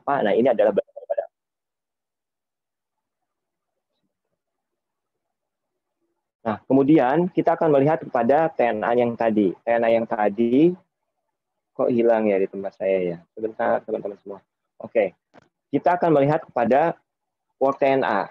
apa. Nah, ini adalah bagian daripada. Nah, kemudian kita akan melihat kepada TNA yang tadi. TNA yang tadi kok hilang ya di tempat saya ya. Sebentar teman-teman semua. Oke, kita akan melihat kepada Work TNA.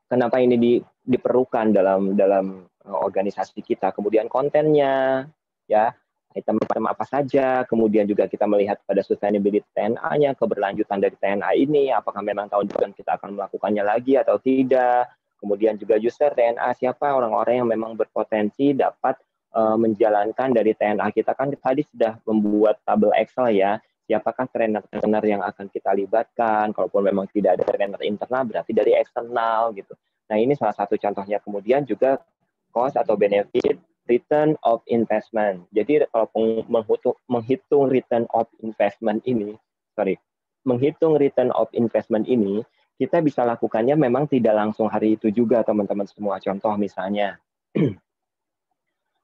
Kenapa ini diperlukan dalam organisasi kita. Kemudian kontennya, ya, item-item apa saja. Kemudian juga kita melihat pada sustainability TNA-nya, keberlanjutan dari TNA ini, apakah memang tahun depan kita akan melakukannya lagi atau tidak. Kemudian juga user TNA, siapa orang-orang yang memang berpotensi dapat menjalankan dari TNA kita. Kan tadi sudah membuat tabel Excel ya, siapakah trainer-trainer yang akan kita libatkan. Kalaupun memang tidak ada trainer internal, berarti dari eksternal gitu. Nah, ini salah satu contohnya. Kemudian juga cost atau benefit return of investment. Jadi kalau menghitung return of investment ini, menghitung return of investment ini, kita bisa lakukannya memang tidak langsung hari itu juga, teman-teman semua. Contoh misalnya,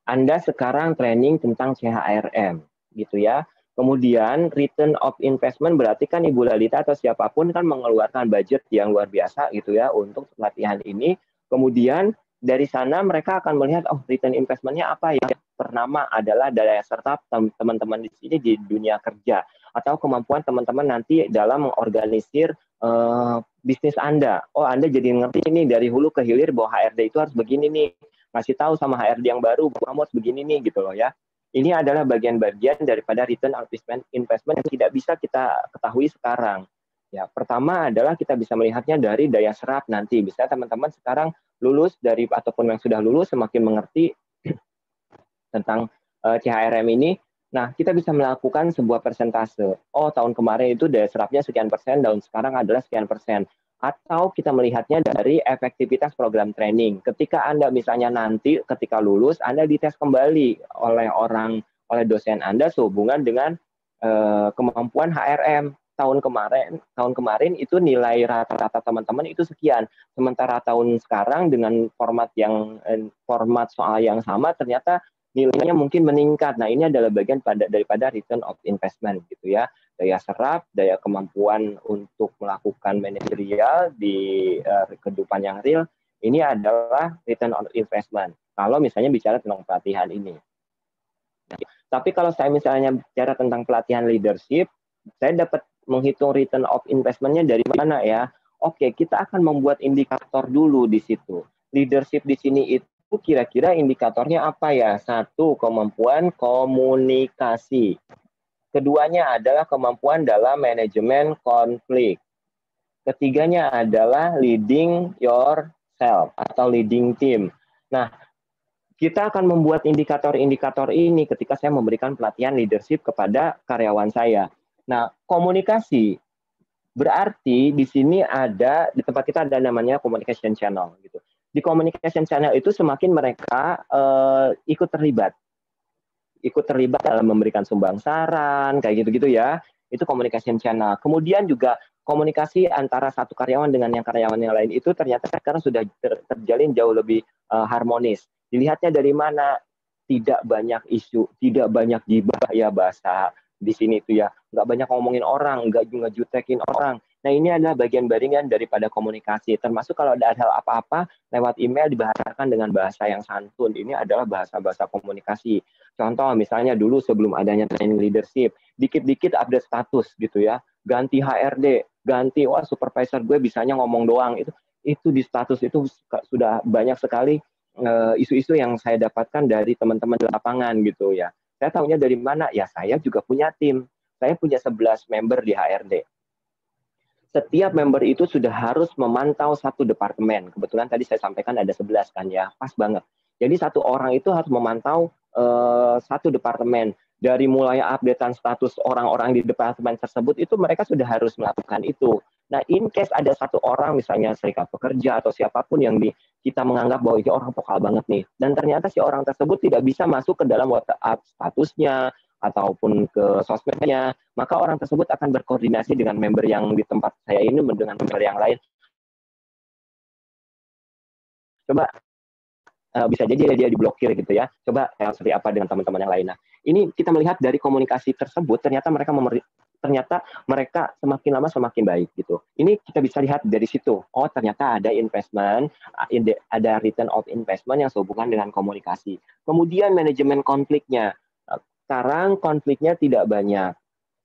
Anda sekarang training tentang CHRM, gitu ya. Kemudian return of investment berarti kan Ibu Lalita atau siapapun kan mengeluarkan budget yang luar biasa gitu ya untuk pelatihan ini. Kemudian dari sana mereka akan melihat, oh return investment-nya apa ya? Pertama adalah daya serta teman-teman di sini di dunia kerja atau kemampuan teman-teman nanti dalam mengorganisir bisnis Anda. Oh, Anda jadi ngerti ini dari hulu ke hilir bahwa HRD itu harus begini nih. Ngasih tahu sama HRD yang baru, kamu harus begini nih gitu loh ya. Ini adalah bagian-bagian daripada return on investment yang tidak bisa kita ketahui sekarang. Ya, pertama adalah kita bisa melihatnya dari daya serap nanti. Bisa teman-teman sekarang lulus dari ataupun yang sudah lulus semakin mengerti tentang CHRM ini. Nah, kita bisa melakukan sebuah persentase. Oh, tahun kemarin itu daya serapnya sekian persen, tahun sekarang adalah sekian persen. Atau kita melihatnya dari efektivitas program training. Ketika Anda misalnya nanti ketika lulus, Anda dites kembali oleh dosen Anda sehubungan dengan kemampuan HRM. Tahun kemarin itu nilai rata-rata teman-teman itu sekian. Sementara tahun sekarang dengan format soal yang sama ternyata nilainya mungkin meningkat. Nah, ini adalah bagian daripada return of investment gitu ya. Daya serap, daya kemampuan untuk melakukan manajerial di kehidupan yang real, ini adalah return on investment. Kalau misalnya bicara tentang pelatihan ini. Nah, tapi kalau saya misalnya bicara tentang pelatihan leadership, saya dapat menghitung return of investment-nya dari mana ya? Oke, kita akan membuat indikator dulu di situ. Leadership di sini itu kira-kira indikatornya apa ya? Satu, kemampuan komunikasi. Keduanya adalah kemampuan dalam manajemen konflik. Ketiganya adalah leading yourself atau leading team. Nah, kita akan membuat indikator-indikator ini ketika saya memberikan pelatihan leadership kepada karyawan saya. Nah, komunikasi berarti di sini di tempat kita ada namanya communication channel gitu. Di communication channel itu semakin mereka ikut terlibat dalam memberikan sumbang saran kayak gitu-gitu ya. Itu communication channel. Kemudian juga komunikasi antara satu karyawan dengan karyawan yang lain itu ternyata sekarang sudah terjalin jauh lebih harmonis. Dilihatnya dari mana? Tidak banyak isu, tidak banyak gibah ya bahasa di sini itu ya. Nggak banyak ngomongin orang, nggak jutekin orang. Nah, ini adalah bagian-bagian daripada komunikasi. Termasuk kalau ada hal apa-apa lewat email dibahasakan dengan bahasa yang santun. Ini adalah bahasa-bahasa komunikasi. Contoh misalnya dulu sebelum adanya training leadership, dikit-dikit update status gitu ya. Ganti HRD, ganti supervisor gue bisanya ngomong doang. Itu di status itu sudah banyak sekali isu-isu yang saya dapatkan dari teman-teman di lapangan gitu ya. Saya tahunya dari mana? Ya saya juga punya tim. Saya punya 11 member di HRD. Setiap member itu sudah harus memantau satu departemen. Kebetulan tadi saya sampaikan ada 11 kan ya, pas banget. Jadi satu orang itu harus memantau satu departemen. Dari mulai updatean status orang-orang di departemen tersebut itu mereka sudah harus melakukan itu. Nah, in case ada satu orang misalnya serikat pekerja atau siapapun yang kita menganggap bahwa ini orang vokal banget nih, dan ternyata si orang tersebut tidak bisa masuk ke dalam WhatsApp statusnya ataupun ke sosmednya, maka orang tersebut akan berkoordinasi dengan member yang di tempat saya ini dengan member yang lain. Coba bisa jadi dia diblokir gitu ya. Coba seperti apa dengan teman-teman yang lain. Nah, ini kita melihat dari komunikasi tersebut ternyata mereka ternyata mereka semakin lama semakin baik gitu. Ini kita bisa lihat dari situ. Oh, ternyata ada investment, ada return of investment yang sehubungan dengan komunikasi. Kemudian manajemen konfliknya. Sekarang konfliknya tidak banyak.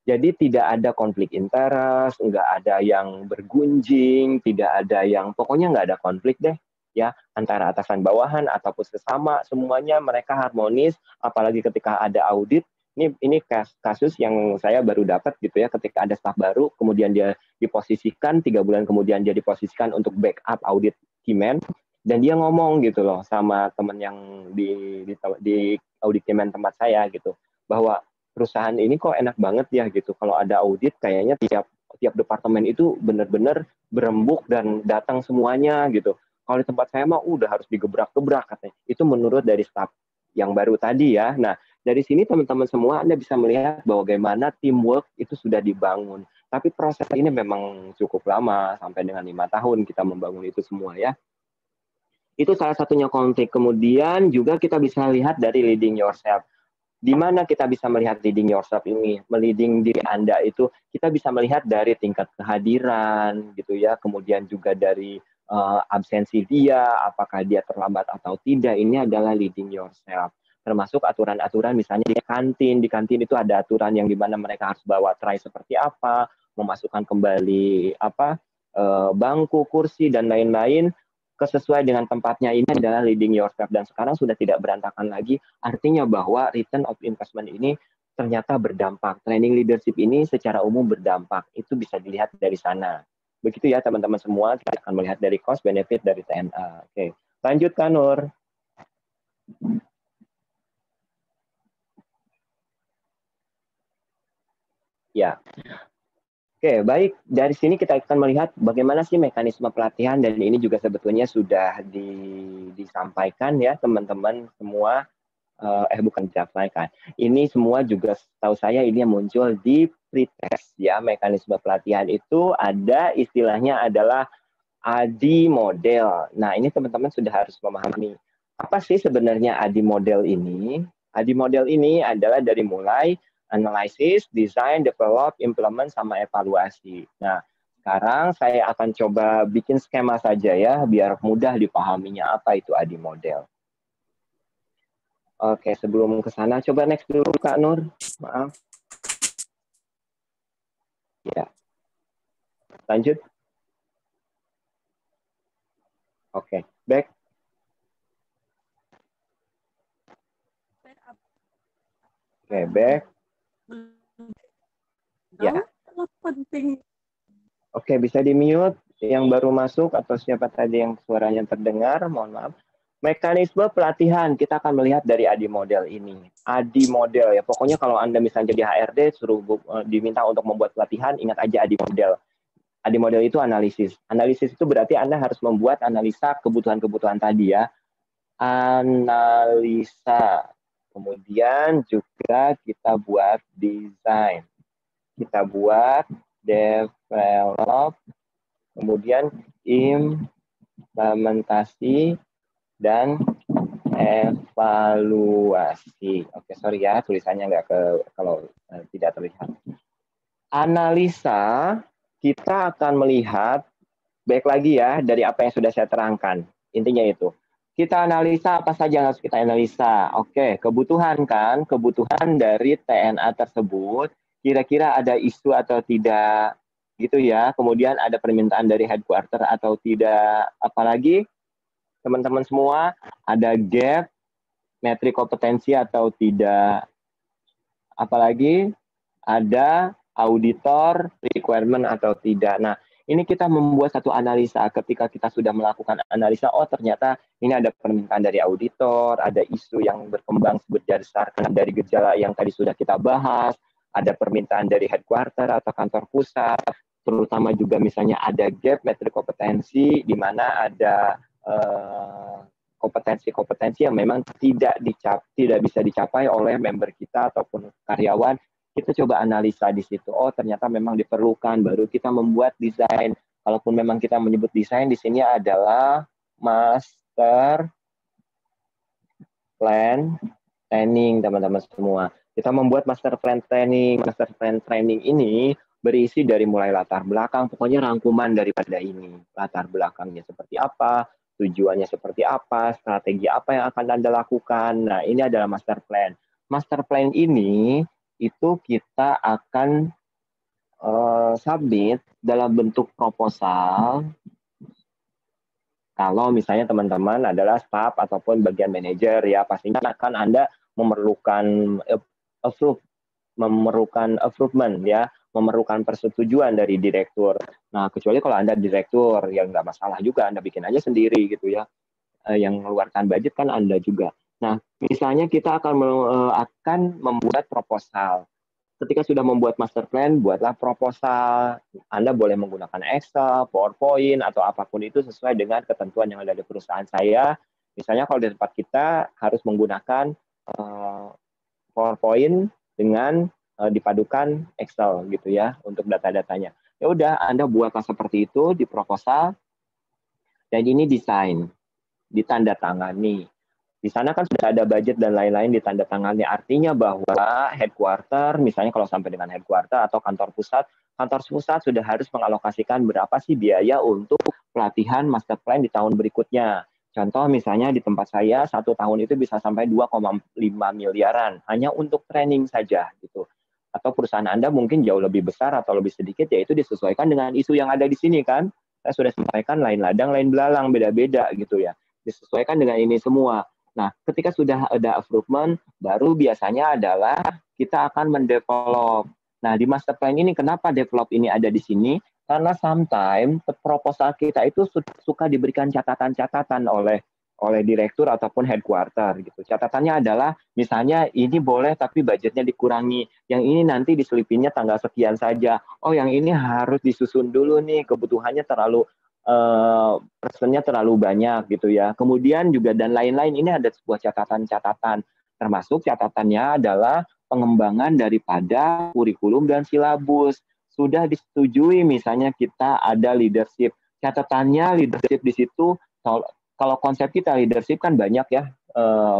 Jadi tidak ada konflik interest, nggak ada yang bergunjing, tidak ada yang pokoknya nggak ada konflik deh ya antara atasan bawahan ataupun sesama, semuanya mereka harmonis. Apalagi ketika ada audit, ini kasus yang saya baru dapat gitu ya, ketika ada staf baru, kemudian dia diposisikan 3 bulan kemudian dia diposisikan untuk backup audit Kimen, dan dia ngomong gitu loh sama teman yang di audit Kimen tempat saya gitu, bahwa perusahaan ini kok enak banget ya gitu. Kalau ada audit kayaknya tiap departemen itu benar-benar berembuk dan datang semuanya gitu. Kalau di tempat saya mah udah harus digebrak-gebrak katanya. Itu menurut dari staf yang baru tadi ya. Nah, dari sini teman-teman semua Anda bisa melihat bahwa bagaimana teamwork itu sudah dibangun. Tapi proses ini memang cukup lama, sampai dengan 5 tahun kita membangun itu semua ya. Itu salah satunya konflik. Kemudian juga kita bisa lihat dari leading yourself. Di mana kita bisa melihat leading yourself ini, meliding diri Anda itu, kita bisa melihat dari tingkat kehadiran gitu ya, kemudian juga dari absensi dia, apakah dia terlambat atau tidak, ini adalah leading yourself. Termasuk aturan-aturan misalnya di kantin itu ada aturan yang dimana mereka harus bawa tray seperti apa, memasukkan kembali bangku, kursi, dan lain-lain, sesuai dengan tempatnya. Ini adalah leading yourself, dan sekarang sudah tidak berantakan lagi. Artinya bahwa return of investment ini ternyata berdampak. Training leadership ini secara umum berdampak. Itu bisa dilihat dari sana. Begitu ya teman-teman semua, kita akan melihat dari cost benefit dari TNA. Oke, lanjut Kak Nur. Ya. Oke, baik. Dari sini kita akan melihat bagaimana sih mekanisme pelatihan, dan ini juga sebetulnya sudah disampaikan ya teman-teman semua. Bukan disampaikan. Ini semua juga tahu saya ini yang muncul di pretest ya. Mekanisme pelatihan itu ada istilahnya adalah ADI model. Nah, ini teman-teman sudah harus memahami apa sih sebenarnya ADI model ini. ADI model ini adalah dari mulai analisis, design, develop, implement, sama evaluasi. Nah, sekarang saya akan coba bikin skema saja ya, biar mudah dipahaminya apa itu ADI model. Oke, sebelum ke sana, coba next dulu Kak Nur. Maaf. Ya. Lanjut. Oke, back. Oke, back. Ya. Penting. Oke, bisa di-mute yang baru masuk atau siapa tadi yang suaranya terdengar, mohon maaf. Mekanisme pelatihan, kita akan melihat dari ADI model ini. ADI model ya, pokoknya kalau Anda misalnya jadi HRD, suruh diminta untuk membuat pelatihan, ingat aja ADI model. ADI model itu analisis. Analisis itu berarti Anda harus membuat analisa kebutuhan-kebutuhan tadi ya. Analisa. Kemudian juga kita buat desain. Kita buat develop, kemudian implementasi, dan evaluasi. Oke, sorry ya, tulisannya nggak kalau tidak terlihat. Analisa, kita akan melihat, baik lagi ya, dari apa yang sudah saya terangkan. Intinya itu. Kita analisa apa saja yang harus kita analisa. Oke, kebutuhan kan, kebutuhan dari TNA tersebut, kira-kira ada isu atau tidak, gitu ya. Kemudian ada permintaan dari headquarter atau tidak. Apalagi teman-teman semua, ada gap, metrik kompetensi atau tidak. Apalagi ada auditor requirement atau tidak. Nah, ini kita membuat satu analisa. Ketika kita sudah melakukan analisa, oh ternyata ini ada permintaan dari auditor, ada isu yang berkembang berdasarkan dari gejala yang tadi sudah kita bahas, ada permintaan dari headquarter atau kantor pusat, terutama juga misalnya ada gap metrik kompetensi, di mana ada kompetensi-kompetensi yang memang tidak bisa dicapai oleh member kita ataupun karyawan. Kita coba analisa di situ. Oh, ternyata memang diperlukan. Baru kita membuat desain. Kalaupun memang kita menyebut desain, di sini adalah master plan planning, teman-teman semua. Kita membuat master plan training. Master plan training ini berisi dari mulai latar belakang, pokoknya rangkuman daripada ini. Latar belakangnya seperti apa, tujuannya seperti apa, strategi apa yang akan Anda lakukan. Nah, ini adalah master plan. Master plan ini itu kita akan submit dalam bentuk proposal. Kalau misalnya teman-teman adalah staff ataupun bagian manajer, ya pastinya akan Anda memerlukan approval, ya, memerlukan persetujuan dari direktur. Nah, kecuali kalau Anda direktur, ya nggak masalah juga, Anda bikin aja sendiri gitu ya. Yang mengeluarkan budget kan Anda juga. Nah, misalnya kita akan membuat proposal. Ketika sudah membuat master plan, buatlah proposal. Anda boleh menggunakan Excel, PowerPoint, atau apapun itu sesuai dengan ketentuan yang ada di perusahaan saya. Misalnya kalau di tempat kita harus menggunakan PowerPoint dengan dipadukan Excel gitu ya untuk data-datanya. Ya udah, Anda buatlah seperti itu di proposal, dan ini desain, ditandatangani. Di sana kan sudah ada budget dan lain-lain ditandatangani. Artinya bahwa headquarter, misalnya kalau sampai dengan headquarter atau kantor pusat sudah harus mengalokasikan berapa sih biaya untuk pelatihan master plan di tahun berikutnya. Contoh misalnya di tempat saya 1 tahun itu bisa sampai 2,5 miliaran hanya untuk training saja gitu. Atau perusahaan Anda mungkin jauh lebih besar atau lebih sedikit, yaitu disesuaikan dengan isu yang ada di sini kan. Saya sudah sampaikan lain ladang, lain belalang, beda-beda gitu ya. Disesuaikan dengan ini semua. Nah, ketika sudah ada approval, baru biasanya adalah kita akan mendevelop. Nah, di master plan ini kenapa develop ini ada di sini? Karena sometimes proposal kita itu suka diberikan catatan-catatan oleh direktur ataupun headquarter gitu. Catatannya adalah misalnya ini boleh tapi budgetnya dikurangi. Yang ini nanti diselipinnya tanggal sekian saja. Oh, yang ini harus disusun dulu nih, kebutuhannya terlalu personnya terlalu banyak gitu ya. Kemudian juga dan lain-lain, ini ada sebuah catatan-catatan, termasuk catatannya adalah pengembangan daripada kurikulum dan silabus. Sudah disetujui misalnya kita ada leadership. Catatannya leadership di situ, kalau konsep kita leadership kan banyak ya,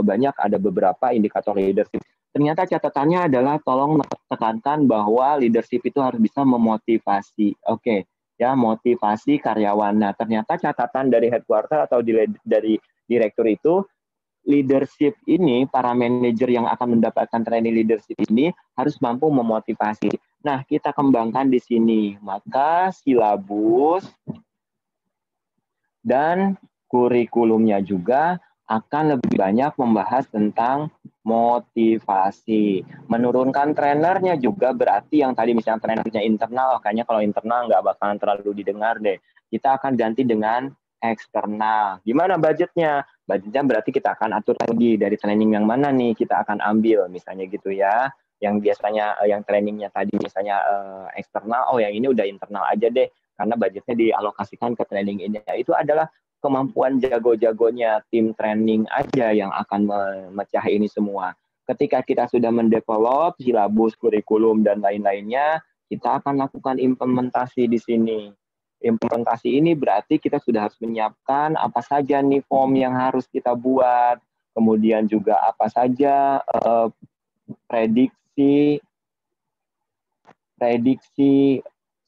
banyak ada beberapa indikator leadership. Ternyata catatannya adalah tolong tekankan bahwa leadership itu harus bisa memotivasi. Oke. Ya, motivasi karyawan. Nah, ternyata catatan dari headquarter atau dari direktur itu, leadership ini, para manajer yang akan mendapatkan training leadership ini harus mampu memotivasi. Nah, kita kembangkan di sini. Maka silabus dan kurikulumnya juga akan lebih banyak membahas tentang motivasi. Menurunkan trainernya juga berarti yang tadi misalnya trainernya internal, kayaknya kalau internal nggak bakalan terlalu didengar deh. Kita akan ganti dengan eksternal. Gimana budgetnya? Budgetnya berarti kita akan atur lagi dari training yang mana nih kita akan ambil, misalnya gitu ya. Yang biasanya yang trainingnya tadi misalnya eksternal, oh yang ini udah internal aja deh, karena budgetnya dialokasikan ke training ini. Itu adalah kemampuan jago-jagonya tim training aja yang akan memecah ini semua. Ketika kita sudah mendevelop silabus, kurikulum, dan lain-lainnya, kita akan lakukan implementasi di sini. Implementasi ini berarti kita sudah harus menyiapkan apa saja nih form yang harus kita buat, kemudian juga apa saja prediksi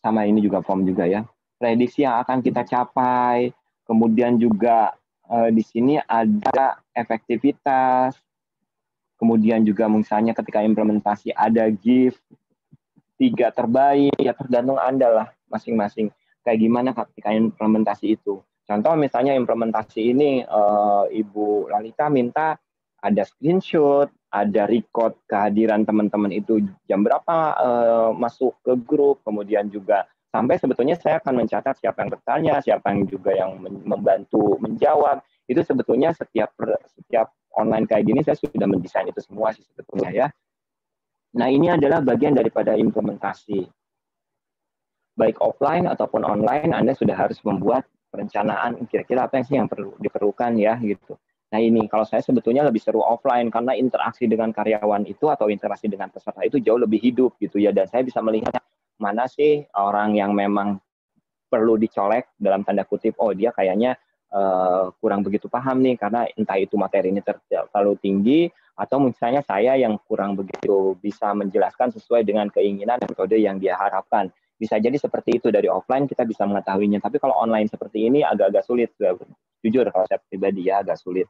sama ini juga form juga ya. Prediksi yang akan kita capai, kemudian juga di sini ada efektivitas, kemudian juga misalnya ketika implementasi ada gift 3 terbaik, ya tergantung Anda lah masing-masing. Kayak gimana ketika implementasi itu. Contoh misalnya implementasi ini Ibu Lalita minta ada screenshot, ada record kehadiran teman-teman itu jam berapa masuk ke grup, kemudian juga sampai sebetulnya saya akan mencatat siapa yang bertanya, siapa yang juga yang membantu menjawab. Itu sebetulnya setiap online kayak gini saya sudah mendesain itu semua sih sebetulnya ya. Nah, ini adalah bagian daripada implementasi. Baik offline ataupun online, Anda sudah harus membuat perencanaan kira-kira apa sih yang perlu diperlukan ya gitu. Nah, ini kalau saya sebetulnya lebih seru offline karena interaksi dengan karyawan itu atau interaksi dengan peserta itu jauh lebih hidup gitu ya, dan saya bisa melihat mana sih orang yang memang perlu dicolek dalam tanda kutip, oh dia kayaknya kurang begitu paham nih karena entah itu materi ini terlalu tinggi Atau misalnya saya yang kurang begitu bisa menjelaskan sesuai dengan keinginan metode yang dia harapkan. Bisa jadi seperti itu, dari offline kita bisa mengetahuinya. Tapi kalau online seperti ini agak-agak sulit. Jujur kalau saya pribadi ya agak sulit.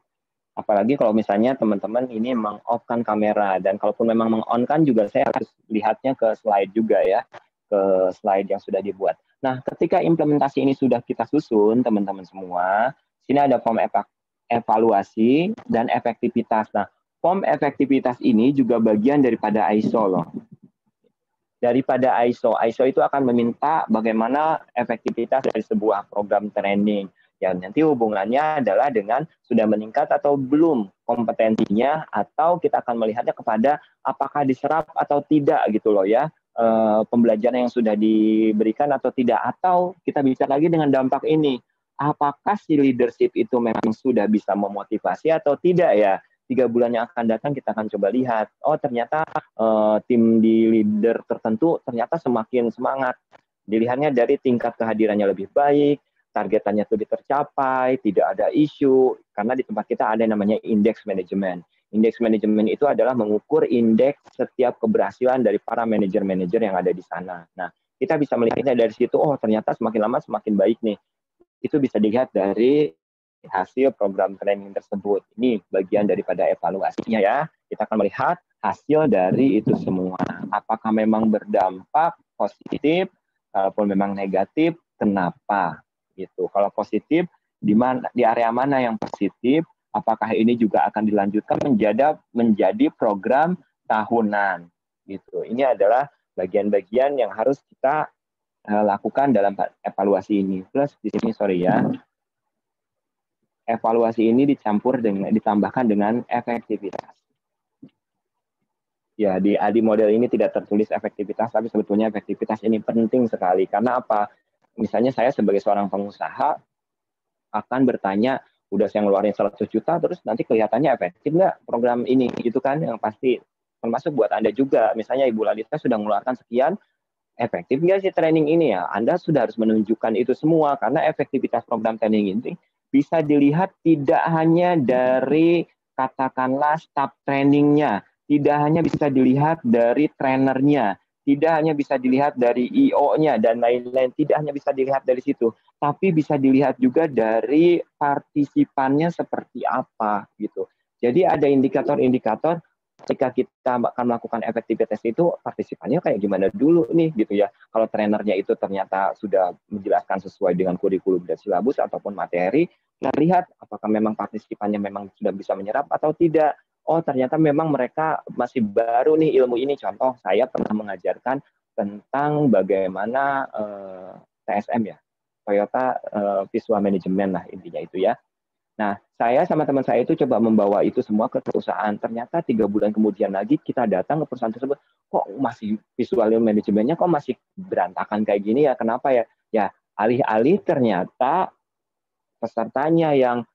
Apalagi kalau misalnya teman-teman ini meng-off-kan kamera, dan kalaupun memang meng-on-kan juga saya harus lihatnya ke slide juga ya, ke slide yang sudah dibuat. Nah, ketika implementasi ini sudah kita susun, teman-teman semua, sini ada form evaluasi dan efektivitas. Nah, form efektivitas ini juga bagian daripada ISO loh. Daripada ISO itu akan meminta bagaimana efektivitas dari sebuah program training. Yang nanti hubungannya adalah dengan sudah meningkat atau belum kompetensinya, atau kita akan melihatnya kepada apakah diserap atau tidak gitu loh ya, pembelajaran yang sudah diberikan atau tidak. Atau kita bicara lagi dengan dampak ini, apakah si leadership itu memang sudah bisa memotivasi atau tidak ya. 3 bulan yang akan datang kita akan coba lihat, oh ternyata tim di leader tertentu ternyata semakin semangat. Dilihatnya dari tingkat kehadirannya lebih baik, targetannya lebih tercapai, tidak ada isu, karena di tempat kita ada yang namanya indeks manajemen. Indeks manajemen itu adalah mengukur indeks setiap keberhasilan dari para manajer-manajer yang ada di sana. Nah, kita bisa melihatnya dari situ, oh ternyata semakin lama semakin baik nih. Itu bisa dilihat dari hasil program training tersebut. Ini bagian daripada evaluasinya ya. Kita akan melihat hasil dari itu semua. Apakah memang berdampak positif, kalaupun memang negatif, kenapa? Gitu. Kalau positif, di area mana yang positif? Apakah ini juga akan dilanjutkan menjadi program tahunan? Gitu. Ini adalah bagian-bagian yang harus kita lakukan dalam evaluasi ini. Plus di sini evaluasi ini ditambahkan dengan efektivitas. Ya, di ADI model ini tidak tertulis efektivitas, tapi sebetulnya efektivitas ini penting sekali. Karena apa? Misalnya saya sebagai seorang pengusaha akan bertanya, udah saya ngeluarin 100 juta, terus nanti kelihatannya efektif nggak program ini? Gitu kan, yang pasti termasuk buat Anda juga. Misalnya Ibu Lalita sudah mengeluarkan sekian, efektif nggak sih training ini ya? Anda sudah harus menunjukkan itu semua, karena efektivitas program training ini bisa dilihat tidak hanya dari katakanlah staff trainingnya, tidak hanya bisa dilihat dari trainernya, tidak hanya bisa dilihat dari IO-nya dan lain-lain, tidak hanya bisa dilihat dari situ, tapi bisa dilihat juga dari partisipannya seperti apa gitu. Jadi ada indikator-indikator ketika kita akan melakukan efektivitas itu, partisipannya kayak gimana dulu nih gitu ya. Kalau trainernya itu ternyata sudah menjelaskan sesuai dengan kurikulum dan silabus ataupun materi, kita lihat apakah memang partisipannya memang sudah bisa menyerap atau tidak. Oh ternyata memang mereka masih baru nih ilmu ini. Contoh, saya pernah mengajarkan tentang bagaimana TSM ya, Toyota Visual Management lah intinya itu ya. Nah, saya sama teman saya itu coba membawa itu semua ke perusahaan. Ternyata 3 bulan kemudian lagi kita datang ke perusahaan tersebut, kok masih visual manajemennya kok masih berantakan kayak gini ya? Kenapa ya? Ya, alih-alih ternyata pesertanya yang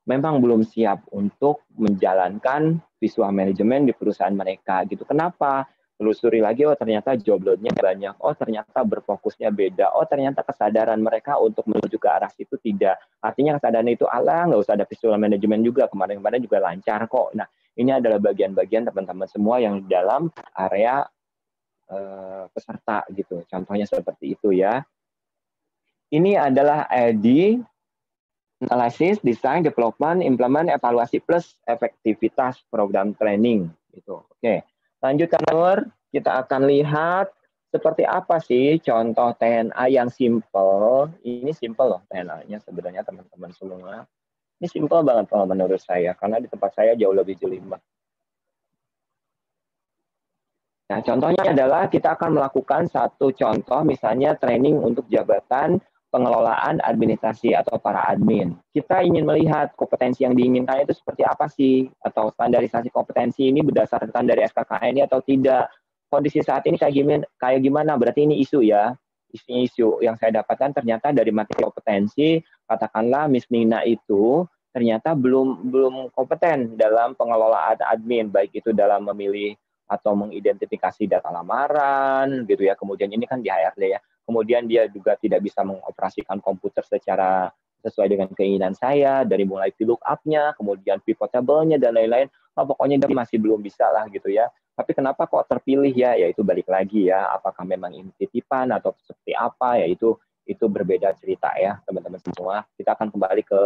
memang belum siap untuk menjalankan visual manajemen di perusahaan mereka gitu. Kenapa? Telusuri lagi, oh ternyata job load-nya banyak, oh ternyata berfokusnya beda, oh ternyata kesadaran mereka untuk menuju ke arah situ tidak. Artinya kesadaran itu, nggak usah ada visual management juga, kemarin-kemarin juga lancar kok. Nah, ini adalah bagian-bagian teman-teman semua yang dalam area peserta gitu. Contohnya seperti itu ya. Ini adalah ID, Analysis, Design, Development, Implement, Evaluasi, plus efektivitas program training. Gitu. Oke. Lanjutkan, Nur. Kita akan lihat seperti apa sih contoh TNA yang simple. Ini simple loh TNA-nya sebenarnya teman-teman semua. Ini simple banget kalau menurut saya, karena di tempat saya jauh lebih jelimet. Nah, contohnya adalah kita akan melakukan satu contoh, misalnya training untuk jabatan pengelolaan administrasi atau para admin. Kita ingin melihat kompetensi yang diinginkan itu seperti apa sih, atau standarisasi kompetensi ini berdasarkan dari SKKN atau tidak. Kondisi saat ini kayak gimana? Berarti ini isu ya. Isu yang saya dapatkan ternyata dari materi kompetensi, katakanlah Miss Nina itu ternyata belum kompeten dalam pengelolaan admin, baik itu dalam memilih atau mengidentifikasi data lamaran gitu ya. Kemudian ini kan di HRD ya. Kemudian dia juga tidak bisa mengoperasikan komputer secara sesuai dengan keinginan saya, dari mulai VLOOKUP-nya, kemudian pivot table-nya, dan lain-lain. Pokoknya dia masih belum bisa lah gitu ya. Tapi kenapa kok terpilih ya? Yaitu balik lagi ya, apakah memang ini titipan atau seperti apa, yaitu itu berbeda cerita ya teman-teman semua. Kita akan kembali ke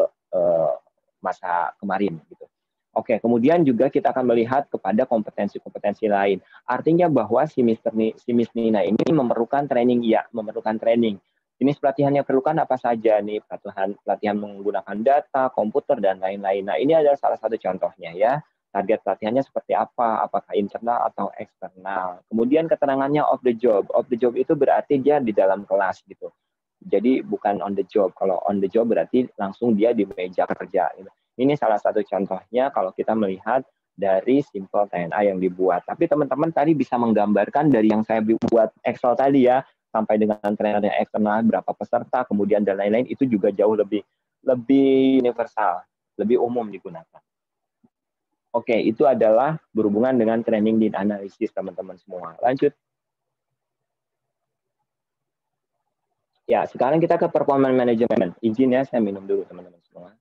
masa kemarin gitu. Oke, kemudian juga kita akan melihat kepada kompetensi-kompetensi lain. Artinya bahwa si Miss Nina ini memerlukan training, ya, memerlukan training. Jenis pelatihan yang perlukan apa saja nih? Pelatihan menggunakan data, komputer, dan lain-lain. Nah, ini adalah salah satu contohnya ya. Target pelatihannya seperti apa? Apakah internal atau eksternal? Kemudian keterangannya off the job. Off the job itu berarti dia di dalam kelas gitu. Jadi bukan on the job. Kalau on the job berarti langsung dia di meja kerja. Gitu. Ini salah satu contohnya kalau kita melihat dari simple TNA yang dibuat. Tapi teman-teman tadi bisa menggambarkan dari yang saya buat Excel tadi ya, sampai dengan trainer yang eksternal, berapa peserta, kemudian dan lain-lain, itu juga jauh lebih universal, lebih umum digunakan. Oke, itu adalah berhubungan dengan training need analysis teman-teman semua. Lanjut. Ya, sekarang kita ke performance management. Izin ya, saya minum dulu teman-teman semua.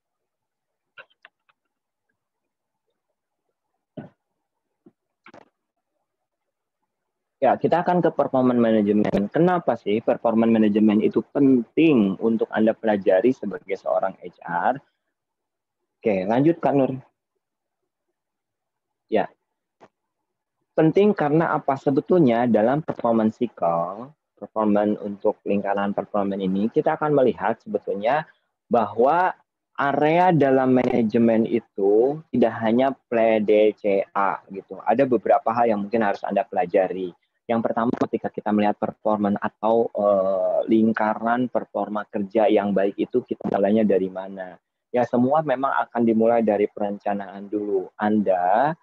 Ya, kita akan ke performance management. Kenapa sih performance management itu penting untuk Anda pelajari sebagai seorang HR? Oke, lanjut Kak Nur. Ya, penting karena apa? Sebetulnya dalam performance cycle, performance untuk lingkaran performance ini, kita akan melihat sebetulnya bahwa area dalam manajemen itu tidak hanya PDCA gitu. Ada beberapa hal yang mungkin harus Anda pelajari. Yang pertama ketika kita melihat performance atau lingkaran performa kerja yang baik itu kita mulainya dari mana? Ya semua memang akan dimulai dari perencanaan dulu. Anda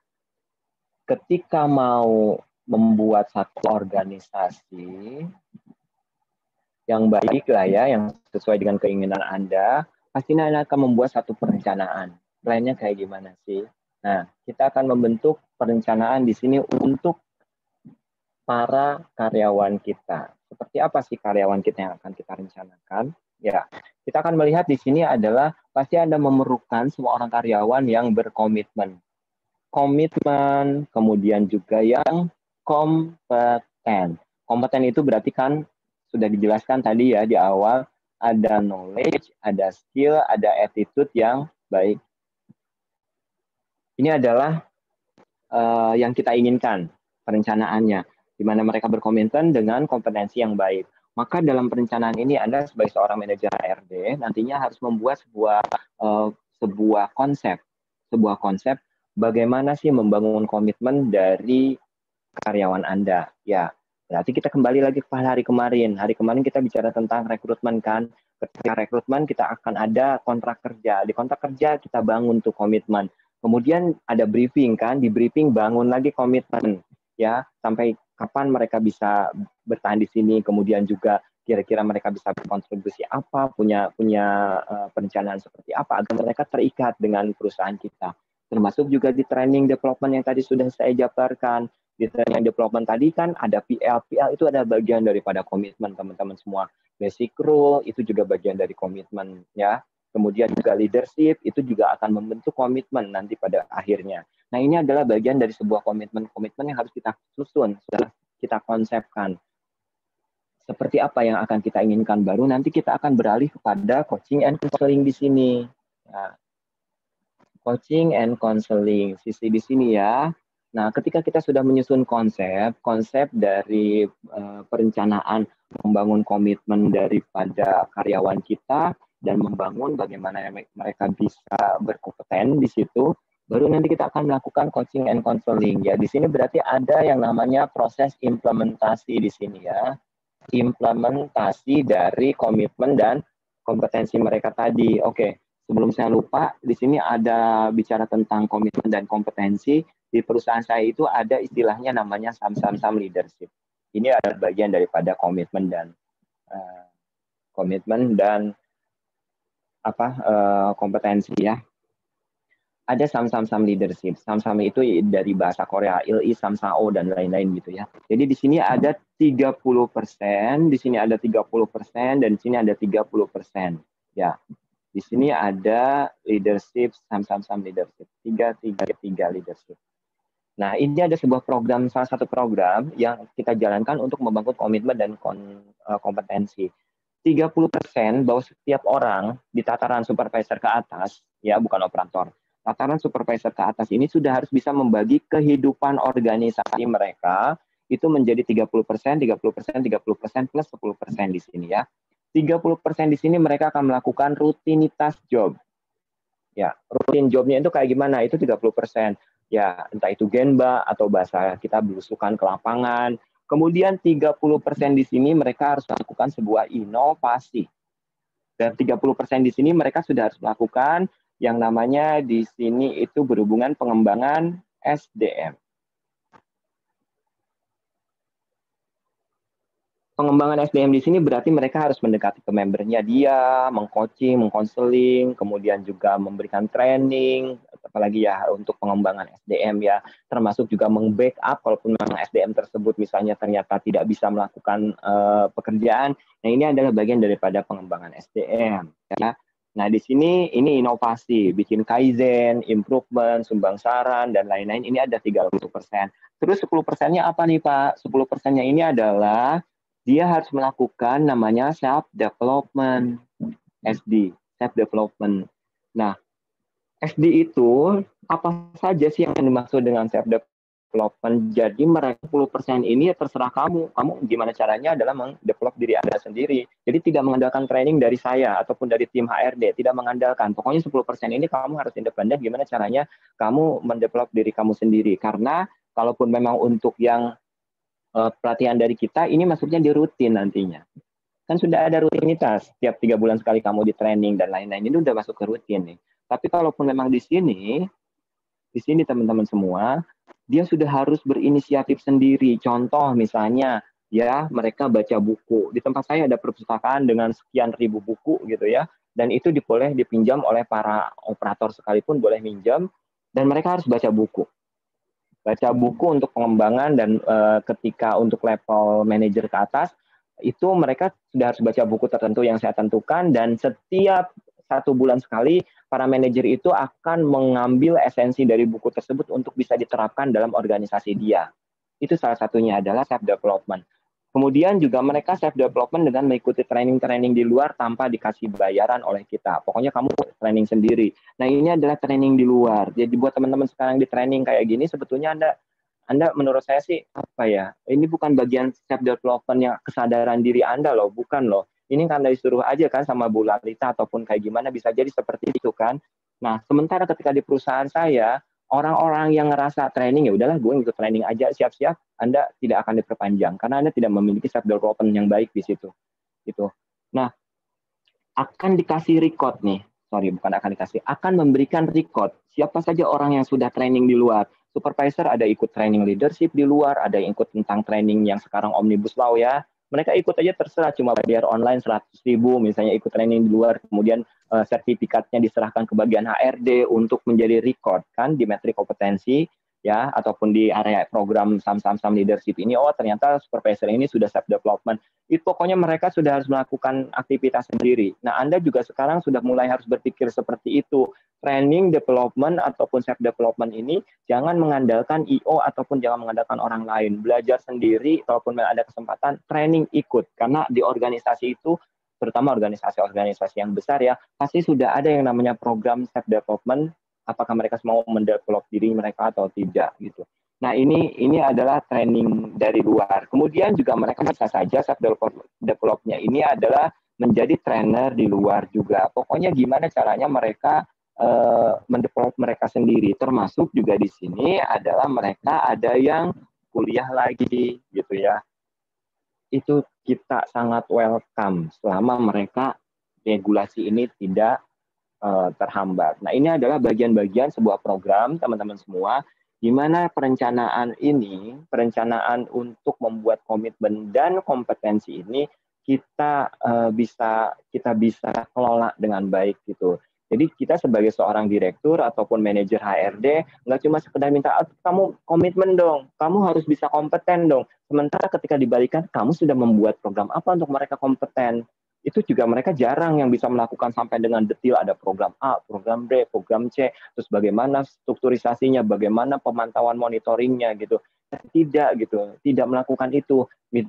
ketika mau membuat satu organisasi yang baik lah ya, yang sesuai dengan keinginan Anda, pastinya Anda akan membuat satu perencanaan. Plannya kayak gimana sih? Nah, kita akan membentuk perencanaan di sini untuk para karyawan kita. Seperti apa sih karyawan kita yang akan kita rencanakan? Ya, kita akan melihat di sini adalah pasti Anda memerlukan semua orang karyawan yang berkomitmen. Komitmen, kemudian juga yang kompeten. Kompeten itu berarti kan sudah dijelaskan tadi ya di awal, ada knowledge, ada skill, ada attitude yang baik. Ini adalah yang kita inginkan perencanaannya, di mana mereka berkomitmen dengan kompetensi yang baik. Maka dalam perencanaan ini Anda sebagai seorang manajer HRD nantinya harus membuat sebuah konsep bagaimana sih membangun komitmen dari karyawan Anda. Ya, berarti kita kembali lagi ke hari kemarin. Hari kemarin kita bicara tentang rekrutmen kan. Ketika rekrutmen kita akan ada kontrak kerja. Di kontrak kerja kita bangun tuh komitmen. Kemudian ada briefing kan, di briefing bangun lagi komitmen ya, sampai kapan mereka bisa bertahan di sini, kemudian juga kira-kira mereka bisa berkontribusi apa, punya perencanaan seperti apa agar mereka terikat dengan perusahaan kita. Termasuk juga di training development yang tadi sudah saya jabarkan. Di training development tadi kan ada PL itu ada bagian daripada komitmen teman-teman semua. Basic rule itu juga bagian dari komitmen ya. Kemudian juga leadership itu juga akan membentuk komitmen nanti pada akhirnya. Nah ini adalah bagian dari sebuah komitmen yang harus kita susun, sudah kita konsepkan. Seperti apa yang akan kita inginkan, baru nanti kita akan beralih kepada coaching and counseling di sini. Ya. Coaching and counseling, sisi di sini ya. Nah, ketika kita sudah menyusun konsep dari perencanaan membangun komitmen daripada karyawan kita, dan membangun bagaimana mereka bisa berkompeten di situ, baru nanti kita akan melakukan coaching and counseling. Ya, di sini berarti ada yang namanya proses implementasi di sini ya. Implementasi dari komitmen dan kompetensi mereka tadi. Oke, sebelum saya lupa, di sini ada bicara tentang komitmen dan kompetensi. Di perusahaan saya itu ada istilahnya namanya sam-sam leadership. Ini adalah bagian daripada komitmen dan kompetensi ya. Ada sam-sam leadership. Sam-sam itu dari bahasa Korea, il-i, sam-sao dan lain-lain gitu ya. Jadi di sini ada 30%, di sini ada 30%, dan di sini ada 30%. Ya. Di sini ada leadership, sam leadership, tiga leadership. Nah, ini ada sebuah program, salah satu program yang kita jalankan untuk membangun komitmen dan kompetensi. 30% bahwa setiap orang di tataran supervisor ke atas, ya bukan operator, tataran supervisor ke atas ini sudah harus bisa membagi kehidupan organisasi mereka itu menjadi 30%, 30%, 30% plus 10% di sini ya. 30% di sini mereka akan melakukan rutinitas job. Ya, rutin jobnya itu kayak gimana? Itu 30%. Ya, entah itu Genba atau bahasa kita belusukan ke lapangan. Kemudian 30% di sini mereka harus melakukan sebuah inovasi. Dan 30% di sini mereka sudah harus melakukan yang namanya di sini itu berhubungan pengembangan SDM. Pengembangan SDM di sini berarti mereka harus mendekati ke membernya dia, mengcoaching, mengkonseling, kemudian juga memberikan training, apalagi ya untuk pengembangan SDM ya, termasuk juga meng-backup kalaupun memang SDM tersebut misalnya ternyata tidak bisa melakukan pekerjaan. Nah, ini adalah bagian daripada pengembangan SDM ya. Nah, di sini ini inovasi, bikin kaizen, improvement, sumbang saran dan lain-lain, ini ada 30%. Terus 10%-nya apa nih Pak? 10%-nya ini adalah dia harus melakukan namanya self development, SD, self development. Nah, SD itu apa saja sih yang dimaksud dengan self development? Jadi mereka 10% ini terserah kamu. Kamu gimana caranya adalah mendevelop diri Anda sendiri. Jadi tidak mengandalkan training dari saya ataupun dari tim HRD, tidak mengandalkan. Pokoknya 10% ini kamu harus independen, gimana caranya kamu mendevelop diri kamu sendiri. Karena kalaupun memang untuk yang pelatihan dari kita ini masuknya di rutin nantinya. Kan sudah ada rutinitas, tiap 3 bulan sekali kamu di training dan lain-lain, ini udah masuk ke rutin nih. Tapi kalaupun memang di sini teman-teman semua, dia sudah harus berinisiatif sendiri. Contoh misalnya, ya mereka baca buku. Di tempat saya ada perpustakaan dengan sekian ribu buku gitu ya, dan itu boleh dipinjam oleh para operator sekalipun boleh minjam, dan mereka harus baca buku untuk pengembangan dan ketika untuk level manajer ke atas itu mereka sudah harus baca buku tertentu yang saya tentukan dan setiap 1 bulan sekali para manajer itu akan mengambil esensi dari buku tersebut untuk bisa diterapkan dalam organisasi dia. Itu salah satunya adalah self development. Kemudian juga mereka self development dengan mengikuti training-training di luar tanpa dikasih bayaran oleh kita. Pokoknya kamu training sendiri. Nah, ini adalah training di luar. Jadi buat teman-teman sekarang di training kayak gini sebetulnya Anda menurut saya sih apa ya? Ini bukan bagian self development yang kesadaran diri Anda loh, bukan loh. Ini karena disuruh aja kan sama Bu Lalita ataupun kayak gimana bisa jadi seperti itu kan. Nah, sementara ketika di perusahaan saya orang-orang yang ngerasa training ya udahlah gue ngikut training aja siap-siap, Anda tidak akan diperpanjang karena Anda tidak memiliki self development yang baik di situ. Gitu. Nah, akan dikasih record nih. Sorry, bukan akan dikasih, akan memberikan record. Siapa saja orang yang sudah training di luar. Supervisor ada ikut training leadership di luar, ada yang ikut tentang training yang sekarang Omnibus Law ya. Mereka ikut aja terserah, cuma bayar online 100.000 misalnya ikut training di luar, kemudian sertifikatnya diserahkan ke bagian HRD untuk menjadi record kan di metrik kompetensi ya, ataupun di area program sam leadership ini, oh ternyata supervisor ini sudah self development. Itu pokoknya mereka sudah harus melakukan aktivitas sendiri. Nah, Anda juga sekarang sudah mulai harus berpikir seperti itu. Training development ataupun self development ini jangan mengandalkan IO ataupun jangan mengandalkan orang lain. Belajar sendiri, kalaupun ada kesempatan, training ikut. Karena di organisasi itu, terutama organisasi-organisasi yang besar ya, pasti sudah ada yang namanya program self development, apakah mereka mau mendevelop diri mereka atau tidak gitu. Nah, ini adalah training dari luar. Kemudian juga mereka bisa saja self developnya ini adalah menjadi trainer di luar juga. Pokoknya gimana caranya mereka mendevelop mereka sendiri. Termasuk juga di sini adalah mereka ada yang kuliah lagi gitu ya. Itu kita sangat welcome selama mereka regulasi ini tidak terhambat. Nah, ini adalah bagian-bagian sebuah program, teman-teman semua, di mana perencanaan untuk membuat komitmen dan kompetensi ini kita bisa kelola dengan baik gitu. Jadi kita sebagai seorang direktur ataupun manajer HRD nggak cuma sekedar minta kamu komitmen dong, kamu harus bisa kompeten dong. Sementara ketika dibalikan kamu sudah membuat program apa untuk mereka kompeten. itu juga mereka jarang yang bisa melakukan sampai dengan detail, ada program A, program B, program C, terus bagaimana strukturisasinya, bagaimana pemantauan monitoringnya gitu. Tidak gitu, tidak melakukan itu.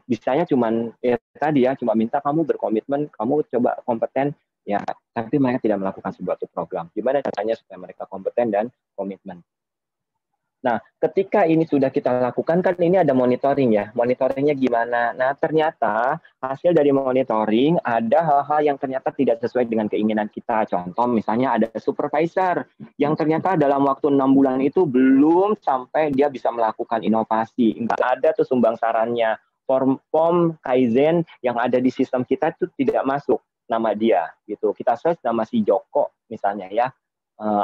Bisanya cuman ya tadi ya, cuma minta kamu berkomitmen, kamu coba kompeten ya, tapi mereka tidak melakukan sebuah program. Gimana caranya supaya mereka kompeten dan komitmen? Nah, ketika ini sudah kita lakukan, kan ini ada monitoring ya. Monitoringnya gimana? Nah, ternyata hasil dari monitoring ada hal-hal yang ternyata tidak sesuai dengan keinginan kita. Contoh misalnya ada supervisor yang ternyata dalam waktu 6 bulan itu belum sampai dia bisa melakukan inovasi. Nggak ada tuh sumbang sarannya. Form Kaizen yang ada di sistem kita itu tidak masuk nama dia gitu. Kita search nama si Joko misalnya ya,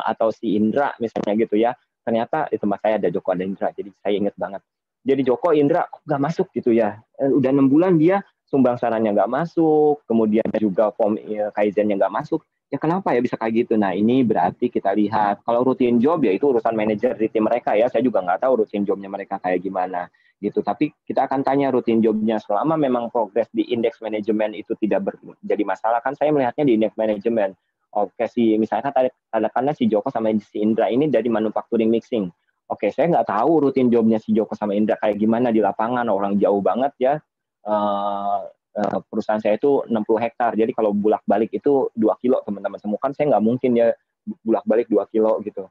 atau si Indra misalnya gitu ya. Ternyata di tempat saya ada Joko dan Indra, jadi saya ingat banget. Jadi Joko, Indra kok nggak masuk gitu ya. Udah 6 bulan dia sumbang sarannya nggak masuk, kemudian juga form Kaizennya nggak masuk. Ya kenapa ya bisa kayak gitu? Nah ini berarti kita lihat, kalau rutin job ya itu urusan manajer di tim mereka ya, saya juga nggak tahu rutin jobnya mereka kayak gimana gitu. Tapi kita akan tanya rutin jobnya selama memang progres di indeks manajemen itu tidak jadi masalah, kan saya melihatnya di indeks manajemen. Oke sih, misalnya katakanlah si Joko sama si Indra ini dari manufacturing mixing. Oke, saya nggak tahu rutin jobnya si Joko sama Indra kayak gimana di lapangan, orang jauh banget ya. Perusahaan saya itu 60 hektar, jadi kalau bulak-balik itu 2 kilo teman-teman semua, kan saya nggak mungkin ya bulak-balik 2 kilo gitu.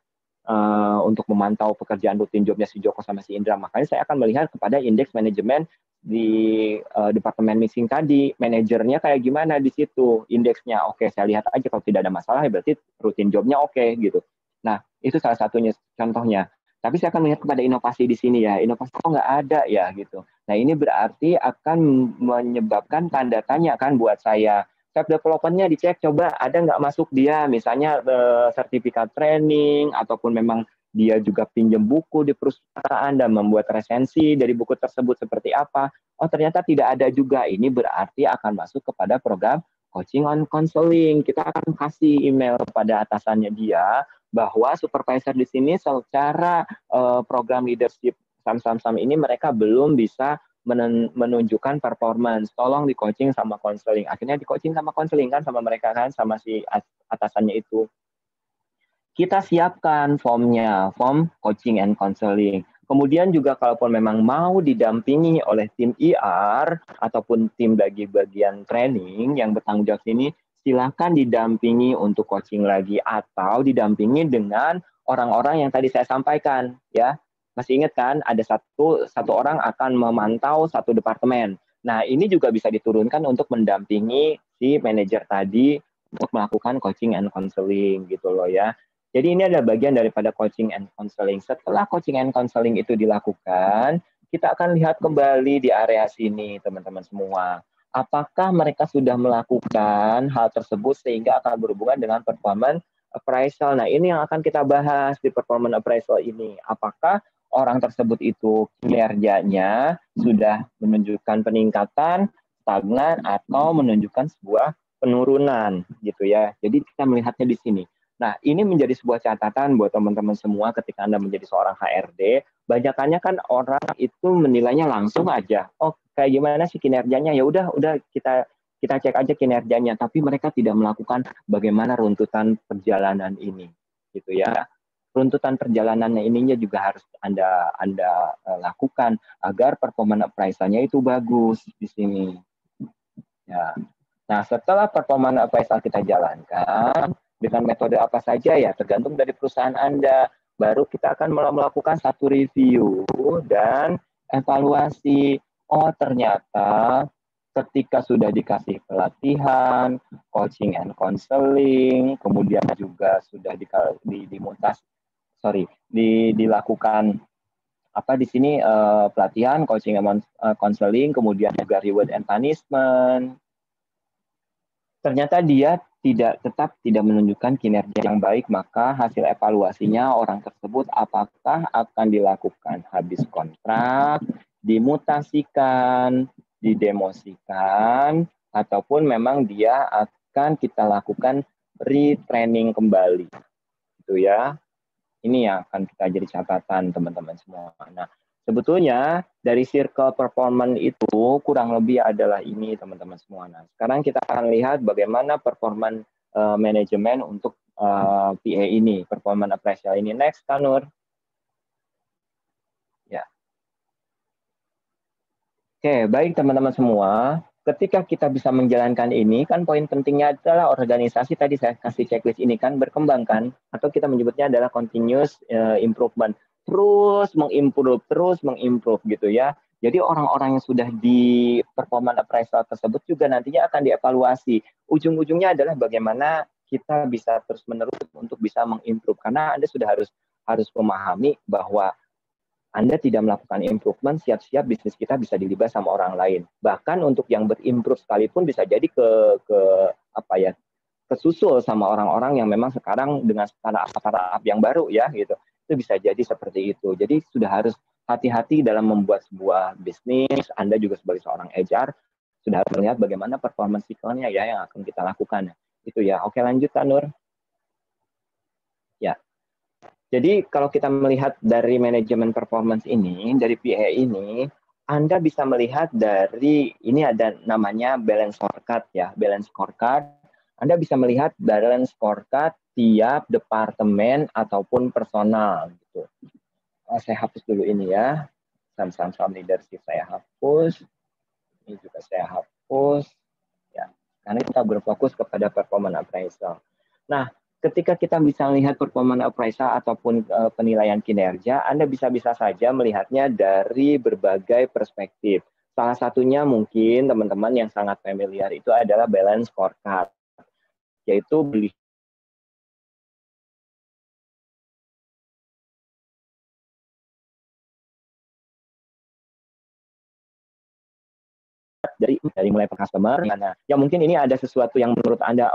Untuk memantau pekerjaan rutin jobnya si Joko sama si Indra. Makanya saya akan melihat kepada indeks manajemen di departemen mixing tadi, manajernya kayak gimana di situ, indeksnya. Oke, saya lihat aja kalau tidak ada masalah, berarti rutin jobnya oke gitu. Nah, itu salah satunya contohnya. Tapi saya akan melihat kepada inovasi di sini ya, inovasi kok nggak ada ya gitu. Nah, ini berarti akan menyebabkan tanda tanya kan buat saya. Self development-nya dicek, coba ada nggak masuk dia, misalnya sertifikat training, ataupun memang dia juga pinjam buku di perusahaan dan membuat resensi dari buku tersebut seperti apa. Oh ternyata tidak ada juga, ini berarti akan masuk kepada program coaching on counseling. Kita akan kasih email kepada atasannya dia, bahwa supervisor di sini secara program leadership SAM ini mereka belum bisa menunjukkan performance, tolong di coaching sama konseling. Akhirnya di coaching sama konseling kan sama mereka kan, sama si atasannya itu. Kita siapkan formnya, form coaching and counseling. Kemudian juga kalaupun memang mau didampingi oleh tim IR ataupun tim bagi bagian training yang bertanggung jawab ini, silakan didampingi untuk coaching lagi atau didampingi dengan orang-orang yang tadi saya sampaikan ya. Masih ingat kan ada satu orang akan memantau satu departemen. Nah, ini juga bisa diturunkan untuk mendampingi si manajer tadi untuk melakukan coaching and counseling gitu loh ya. Jadi ini adalah bagian daripada coaching and counseling. Setelah coaching and counseling itu dilakukan, kita akan lihat kembali di area sini teman-teman semua. Apakah mereka sudah melakukan hal tersebut sehingga akan berhubungan dengan performance appraisal. Nah ini yang akan kita bahas di performance appraisal ini. Apakah orang tersebut itu kinerjanya sudah menunjukkan peningkatan, stagnan, atau menunjukkan sebuah penurunan gitu ya. Jadi kita melihatnya di sini. Nah, ini menjadi sebuah catatan buat teman-teman semua ketika Anda menjadi seorang HRD. Banyakannya kan orang itu menilainya langsung aja. Oh, kayak gimana sih kinerjanya? Ya udah kita cek aja kinerjanya, tapi mereka tidak melakukan bagaimana runtutan perjalanan ini. Gitu ya. Runtutan perjalanannya ininya juga harus Anda lakukan agar performance appraisal-nya itu bagus di sini. Ya. Nah, setelah performance appraisal kita jalankan, dengan metode apa saja ya, tergantung dari perusahaan Anda. Baru kita akan melakukan satu review dan evaluasi. Oh, ternyata ketika sudah dikasih pelatihan, coaching and counseling, kemudian juga sudah dilakukan apa di sini pelatihan, coaching and counseling, kemudian juga reward and punishment. Ternyata dia tetap tidak menunjukkan kinerja yang baik, maka hasil evaluasinya orang tersebut apakah akan dilakukan habis kontrak, dimutasikan, didemosikan, ataupun memang dia akan kita lakukan retraining kembali. Itu ya. Ini yang akan kita jadi catatan teman-teman semua. Nah, Sebetulnya dari circle performance itu kurang lebih adalah ini teman-teman semua. Nah, sekarang kita akan lihat bagaimana performance manajemen untuk PA ini, performance appraisal ini. Next, Kanur. Ya. Oke, baik teman-teman semua. Ketika kita bisa menjalankan ini, kan poin pentingnya adalah organisasi tadi saya kasih checklist ini kan berkembang kan, atau kita menyebutnya adalah continuous improvement. Terus mengimprove gitu ya. Jadi orang-orang yang sudah di performance appraisal tersebut juga nantinya akan dievaluasi. Ujung-ujungnya adalah bagaimana kita bisa terus-menerus untuk bisa mengimprove. Karena Anda sudah harus memahami bahwa anda tidak melakukan improvement, siap-siap bisnis kita bisa dilibas sama orang lain. Bahkan untuk yang berimprove sekalipun bisa jadi ke apa ya, kesusul sama orang-orang yang memang sekarang dengan startup yang baru ya gitu. Itu bisa jadi seperti itu. Jadi sudah harus hati-hati dalam membuat sebuah bisnis. Anda juga sebagai seorang HR sudah harus melihat bagaimana performance cycle-nya ya yang akan kita lakukan. Itu ya. Oke, lanjut Kak Nur. Ya. Jadi kalau kita melihat dari manajemen performance ini, dari PA ini, Anda bisa melihat dari, ini ada namanya balance scorecard ya, balance scorecard. Anda bisa melihat balance scorecard tiap departemen ataupun personal. Gitu. Saya hapus dulu ini ya, sam leadership saya hapus, ini juga saya hapus, ya, karena kita berfokus kepada performance appraisal. Nah, ketika kita bisa melihat performance appraisal ataupun penilaian kinerja, Anda bisa-bisa saja melihatnya dari berbagai perspektif. Salah satunya mungkin teman-teman yang sangat familiar itu adalah balance scorecard, yaitu dari mulai customer mana ya mungkin ini ada sesuatu yang menurut Anda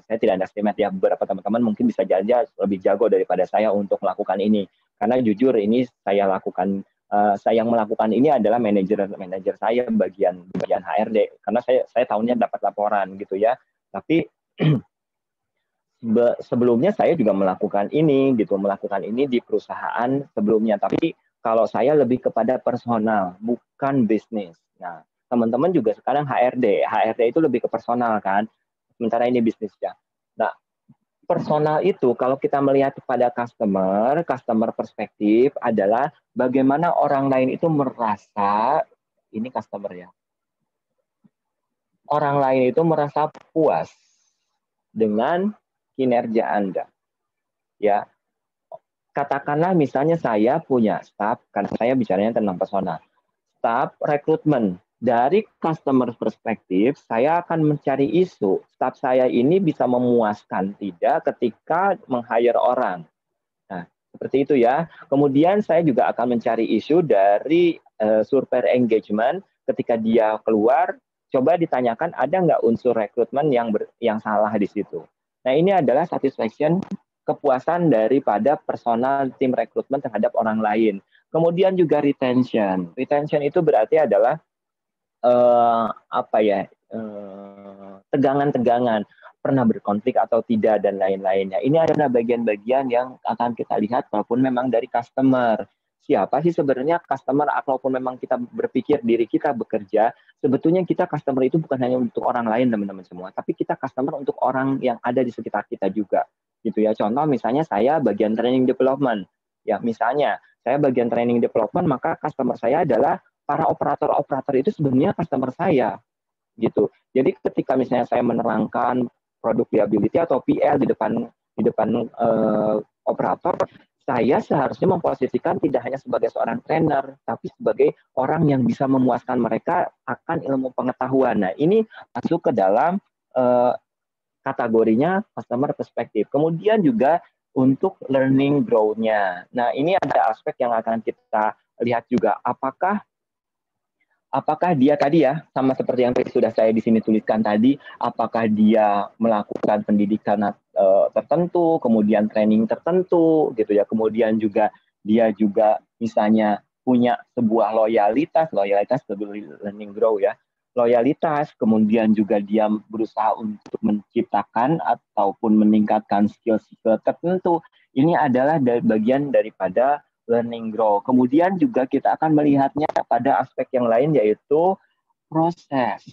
saya tidak underestimate ya, beberapa teman-teman mungkin bisa saja lebih jago daripada saya untuk melakukan ini, karena jujur ini saya lakukan, saya yang melakukan ini adalah manajer saya bagian HRD, karena saya tahunnya dapat laporan gitu ya, tapi sebelumnya saya juga melakukan ini di perusahaan sebelumnya, tapi kalau saya lebih kepada personal bukan bisnis. Nah, teman-teman juga sekarang HRD itu lebih ke personal kan, sementara ini bisnis ya. Nah, personal itu kalau kita melihat kepada customer perspektif adalah bagaimana orang lain itu merasa, ini customer ya, orang lain itu merasa puas dengan kinerja Anda. Ya, katakanlah misalnya saya punya staff, karena saya bicaranya tentang personal. Staff rekrutmen, dari customer perspektif, saya akan mencari isu staff saya ini bisa memuaskan tidak ketika meng-hire orang. Nah, seperti itu ya. Kemudian saya juga akan mencari isu dari survei engagement, ketika dia keluar, coba ditanyakan ada nggak unsur rekrutmen yang salah di situ. Nah, ini adalah satisfaction, kepuasan daripada personal tim rekrutmen terhadap orang lain. Kemudian juga retention. Retention itu berarti adalah tegangan-tegangan, pernah berkonflik atau tidak dan lain-lainnya. Ini adalah bagian-bagian yang akan kita lihat walaupun memang dari customer. Siapa sih sebenarnya customer, ataupun memang kita berpikir diri kita bekerja, sebetulnya kita customer itu bukan hanya untuk orang lain teman-teman semua, tapi kita customer untuk orang yang ada di sekitar kita juga. Gitu ya. Contoh misalnya saya bagian training development. Ya, misalnya saya bagian training development, maka customer saya adalah para operator-operator itu sebenarnya customer saya gitu. Jadi ketika misalnya saya menerangkan produk liability atau PL di depan operator, saya seharusnya memposisikan tidak hanya sebagai seorang trainer, tapi sebagai orang yang bisa memuaskan mereka akan ilmu pengetahuan. Nah, ini masuk ke dalam kategorinya customer perspektif. Kemudian juga untuk learning grow-nya. Nah, ini ada aspek yang akan kita lihat juga. Apakah dia tadi ya, sama seperti yang sudah saya di sini tuliskan tadi, apakah dia melakukan pendidikan tertentu, kemudian training tertentu, gitu ya. Kemudian juga dia juga misalnya punya sebuah loyalitas learning grow ya. Loyalitas, kemudian juga dia berusaha untuk menciptakan ataupun meningkatkan skill-skill tertentu. Ini adalah bagian daripada learning grow. Kemudian juga kita akan melihatnya pada aspek yang lain, yaitu proses.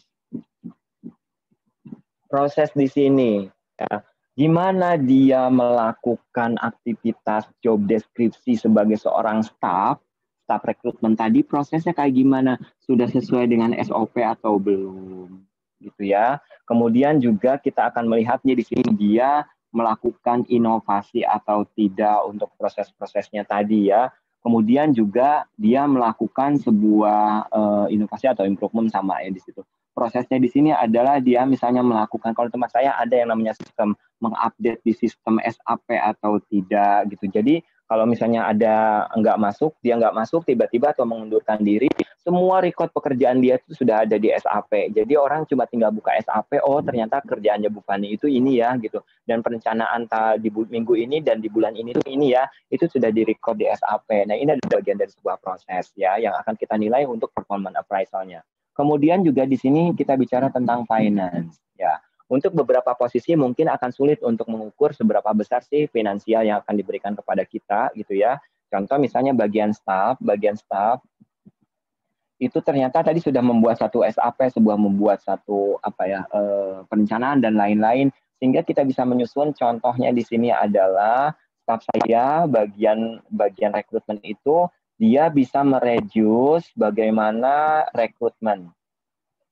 Proses di sini, ya. Gimana dia melakukan aktivitas job deskripsi sebagai seorang staff rekrutmen tadi, prosesnya kayak gimana? Sudah sesuai dengan SOP atau belum? Gitu ya. Kemudian juga kita akan melihatnya di sini dia melakukan inovasi atau tidak untuk proses-prosesnya tadi ya. Kemudian juga dia melakukan sebuah inovasi atau improvement sama ya di situ. Prosesnya di sini adalah dia misalnya melakukan, kalau tempat saya ada yang namanya sistem mengupdate di sistem SAP atau tidak gitu. Jadi kalau misalnya ada dia nggak masuk tiba-tiba atau mengundurkan diri, semua record pekerjaan dia itu sudah ada di SAP. Jadi orang cuma tinggal buka SAP, oh ternyata kerjaannya Bu Fani itu ini ya gitu. Dan perencanaan di minggu ini dan di bulan ini tuh ini ya, itu sudah direcord di SAP. Nah ini adalah bagian dari sebuah proses ya yang akan kita nilai untuk performance appraisal-nya. Kemudian juga di sini kita bicara tentang finance. Ya, untuk beberapa posisi mungkin akan sulit untuk mengukur seberapa besar sih finansial yang akan diberikan kepada kita, gitu ya. Contoh misalnya bagian staff itu ternyata tadi sudah membuat satu SAP, membuat satu perencanaan dan lain-lain, sehingga kita bisa menyusun. Contohnya di sini adalah staff saya bagian rekrutmen itu dia bisa mereduce bagaimana rekrutmen.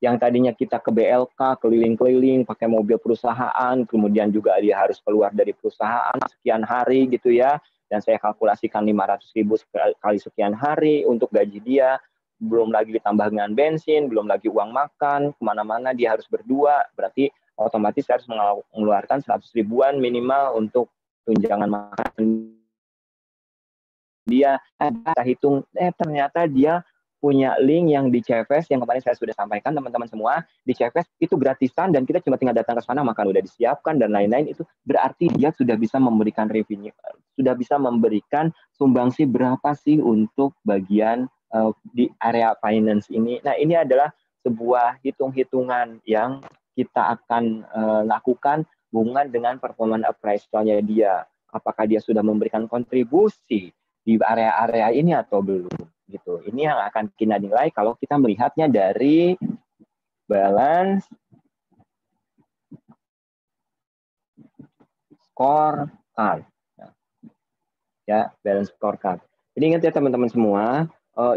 Yang tadinya kita ke BLK, keliling-keliling, pakai mobil perusahaan, kemudian juga dia harus keluar dari perusahaan sekian hari gitu ya, dan saya kalkulasikan 500.000 kali sekian hari untuk gaji dia, belum lagi ditambah dengan bensin, belum lagi uang makan, kemana-mana dia harus berdua, berarti otomatis harus mengeluarkan 100 ribuan minimal untuk tunjangan makan dia. Kita hitung, ternyata dia punya link yang di CVS yang kemarin saya sudah sampaikan teman-teman semua, di CVS itu gratisan dan kita cuma tinggal datang ke sana, makan udah disiapkan dan lain-lain. Itu berarti dia sudah bisa memberikan revenue, sudah bisa memberikan sumbangsi berapa sih untuk bagian di area finance ini. Nah ini adalah sebuah hitung-hitungan yang kita akan lakukan hubungan dengan performance appraisal-nya dia. Apakah dia sudah memberikan kontribusi di area-area ini atau belum gitu. Ini yang akan kita nilai kalau kita melihatnya dari balance scorecard. Ya, balance scorecard. Jadi ingat ya teman-teman semua,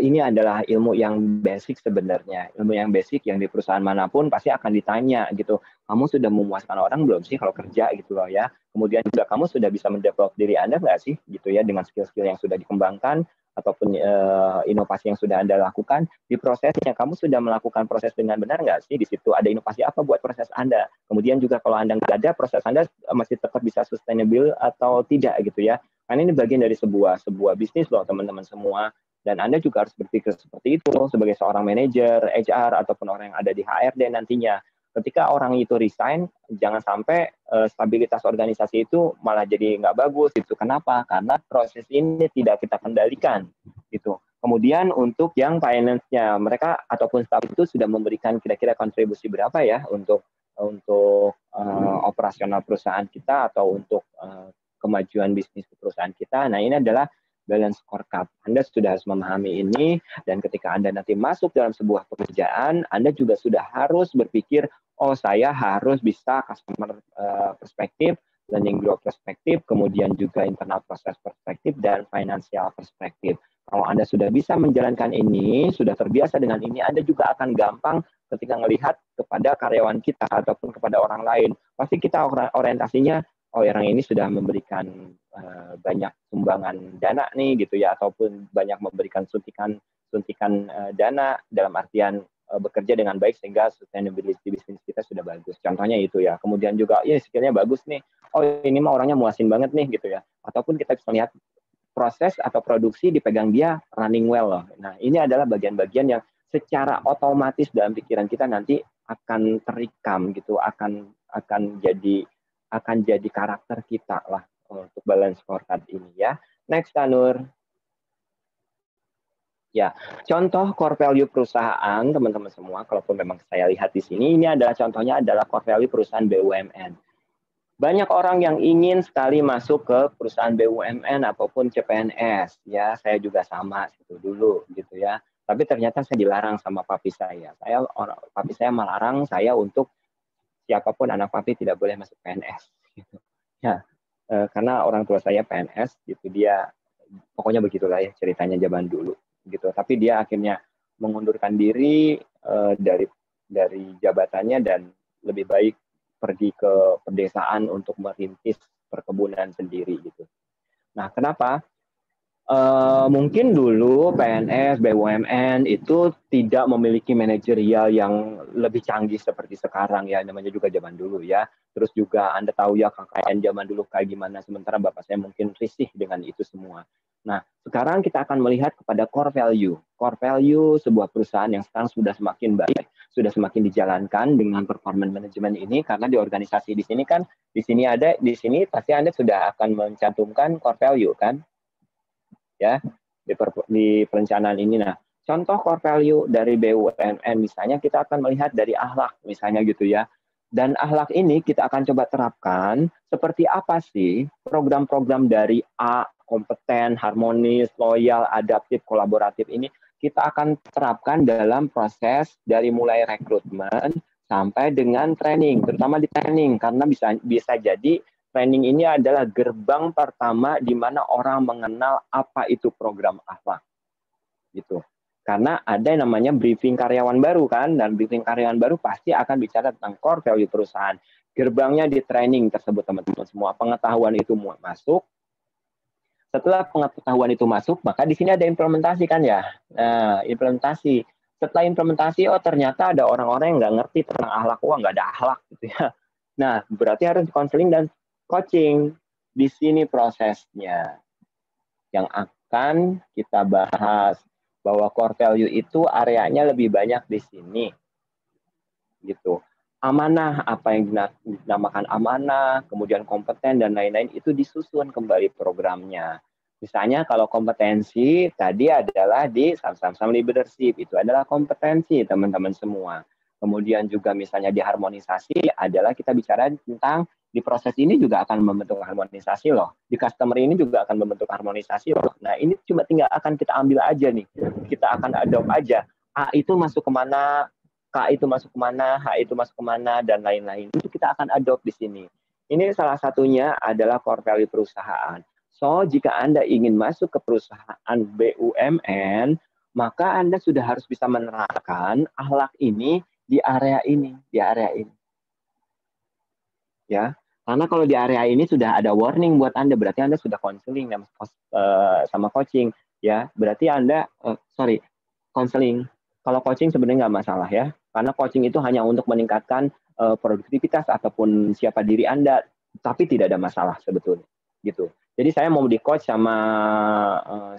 ini adalah ilmu yang basic sebenarnya. Ilmu yang basic yang di perusahaan manapun pasti akan ditanya gitu. Kamu sudah memuaskan orang belum sih kalau kerja gitu loh ya. Kemudian juga kamu sudah bisa mendevelop diri Anda nggak sih gitu ya dengan skill-skill yang sudah dikembangkan ataupun inovasi yang sudah Anda lakukan di prosesnya. Kamu sudah melakukan proses dengan benar nggak sih? Di situ ada inovasi apa buat proses Anda? Kemudian juga kalau Anda nggak ada, proses Anda masih tetap bisa sustainable atau tidak gitu ya. Karena ini bagian dari sebuah bisnis loh teman-teman semua. Dan Anda juga harus berpikir seperti itu loh sebagai seorang manajer, HR, ataupun orang yang ada di HRD nantinya. Ketika orang itu resign, jangan sampai stabilitas organisasi itu malah jadi nggak bagus. Gitu. Kenapa? Karena proses ini tidak kita kendalikan. Gitu. Kemudian untuk yang finance-nya, mereka ataupun staff itu sudah memberikan kira-kira kontribusi berapa ya untuk operasional perusahaan kita atau untuk kemajuan bisnis perusahaan kita. Nah ini adalah balance scorecard. Anda sudah harus memahami ini dan ketika Anda nanti masuk dalam sebuah pekerjaan, Anda juga sudah harus berpikir, oh saya harus bisa customer perspektif, learning growth perspektif, kemudian juga internal proses perspektif dan financial perspektif. Kalau Anda sudah bisa menjalankan ini, sudah terbiasa dengan ini, Anda juga akan gampang ketika melihat kepada karyawan kita ataupun kepada orang lain. Pasti kita orientasinya, oh orang ini sudah memberikan banyak sumbangan dana nih gitu ya, ataupun banyak memberikan suntikan dana dalam artian bekerja dengan baik sehingga sustainability bisnis kita sudah bagus. Contohnya itu ya. Kemudian juga ya skillnya bagus nih. Oh ini mah orangnya muasin banget nih gitu ya. Ataupun kita bisa lihat proses atau produksi dipegang dia running well loh. Nah ini adalah bagian-bagian yang secara otomatis dalam pikiran kita nanti akan terikam gitu, akan jadi karakter kita lah untuk balance scorecard ini ya. Next, Tanur. Ya, contoh core value perusahaan, teman-teman semua, kalaupun memang saya lihat di sini, ini adalah contohnya adalah core value perusahaan BUMN. Banyak orang yang ingin sekali masuk ke perusahaan BUMN ataupun CPNS, ya saya juga sama itu dulu gitu ya. Tapi ternyata saya dilarang sama papi saya. Papi saya melarang saya untuk siapapun anak papi tidak boleh masuk PNS. Gitu. Ya, karena orang tua saya PNS, gitu dia pokoknya begitulah ya ceritanya zaman dulu gitu. Tapi dia akhirnya mengundurkan diri dari jabatannya dan lebih baik pergi ke pedesaan untuk merintis perkebunan sendiri gitu. Nah, kenapa? Mungkin dulu PNS, BUMN itu tidak memiliki manajerial yang lebih canggih seperti sekarang ya, namanya juga zaman dulu ya. Terus juga Anda tahu ya KKN zaman dulu kayak gimana, sementara Bapak saya mungkin risih dengan itu semua. Nah, sekarang kita akan melihat kepada core value. Core value sebuah perusahaan yang sekarang sudah semakin baik, sudah semakin dijalankan dengan performance management ini, karena di organisasi di sini kan, di sini pasti Anda sudah akan mencantumkan core value kan, ya di perencanaan ini. Nah, contoh core value dari BUMN misalnya kita akan melihat dari akhlak misalnya gitu ya. Dan akhlak ini kita akan coba terapkan seperti apa sih program-program dari A, kompeten, harmonis, loyal, adaptif, kolaboratif ini kita akan terapkan dalam proses dari mulai rekrutmen sampai dengan training, terutama di training karena bisa jadi training ini adalah gerbang pertama di mana orang mengenal apa itu program akhlak gitu. Karena ada yang namanya briefing karyawan baru kan, dan briefing karyawan baru pasti akan bicara tentang core value perusahaan. Gerbangnya di training tersebut teman-teman semua. Pengetahuan itu masuk. Setelah pengetahuan itu masuk, maka di sini ada implementasi kan ya. Nah, implementasi. Setelah implementasi, oh ternyata ada orang-orang yang nggak ngerti tentang akhlak, wah nggak ada akhlak gitu ya. Nah, berarti harus konseling dan coaching. Di sini prosesnya yang akan kita bahas bahwa core value itu areanya lebih banyak di sini gitu. Amanah, apa yang dinamakan amanah, kemudian kompeten dan lain-lain itu disusun kembali programnya. Misalnya kalau kompetensi tadi adalah di sam-sam leadership, itu adalah kompetensi teman-teman semua. Kemudian juga misalnya di harmonisasi adalah kita bicara tentang di proses ini juga akan membentuk harmonisasi loh. Di customer ini juga akan membentuk harmonisasi loh. Nah ini cuma tinggal akan kita ambil aja nih. Kita akan adopt aja. A itu masuk kemana, K itu masuk kemana, H itu masuk kemana, dan lain-lain. Itu kita akan adopt di sini. Ini salah satunya adalah core value perusahaan. So, jika Anda ingin masuk ke perusahaan BUMN, maka Anda sudah harus bisa menerapkan akhlak ini di area ini, di area ini. Ya, karena kalau di area ini sudah ada warning buat Anda, berarti Anda sudah konseling sama coaching, ya. Berarti Anda, konseling. Kalau coaching sebenarnya nggak masalah ya, karena coaching itu hanya untuk meningkatkan produktivitas ataupun siapa diri Anda, tapi tidak ada masalah sebetulnya, gitu. Jadi saya mau di coach sama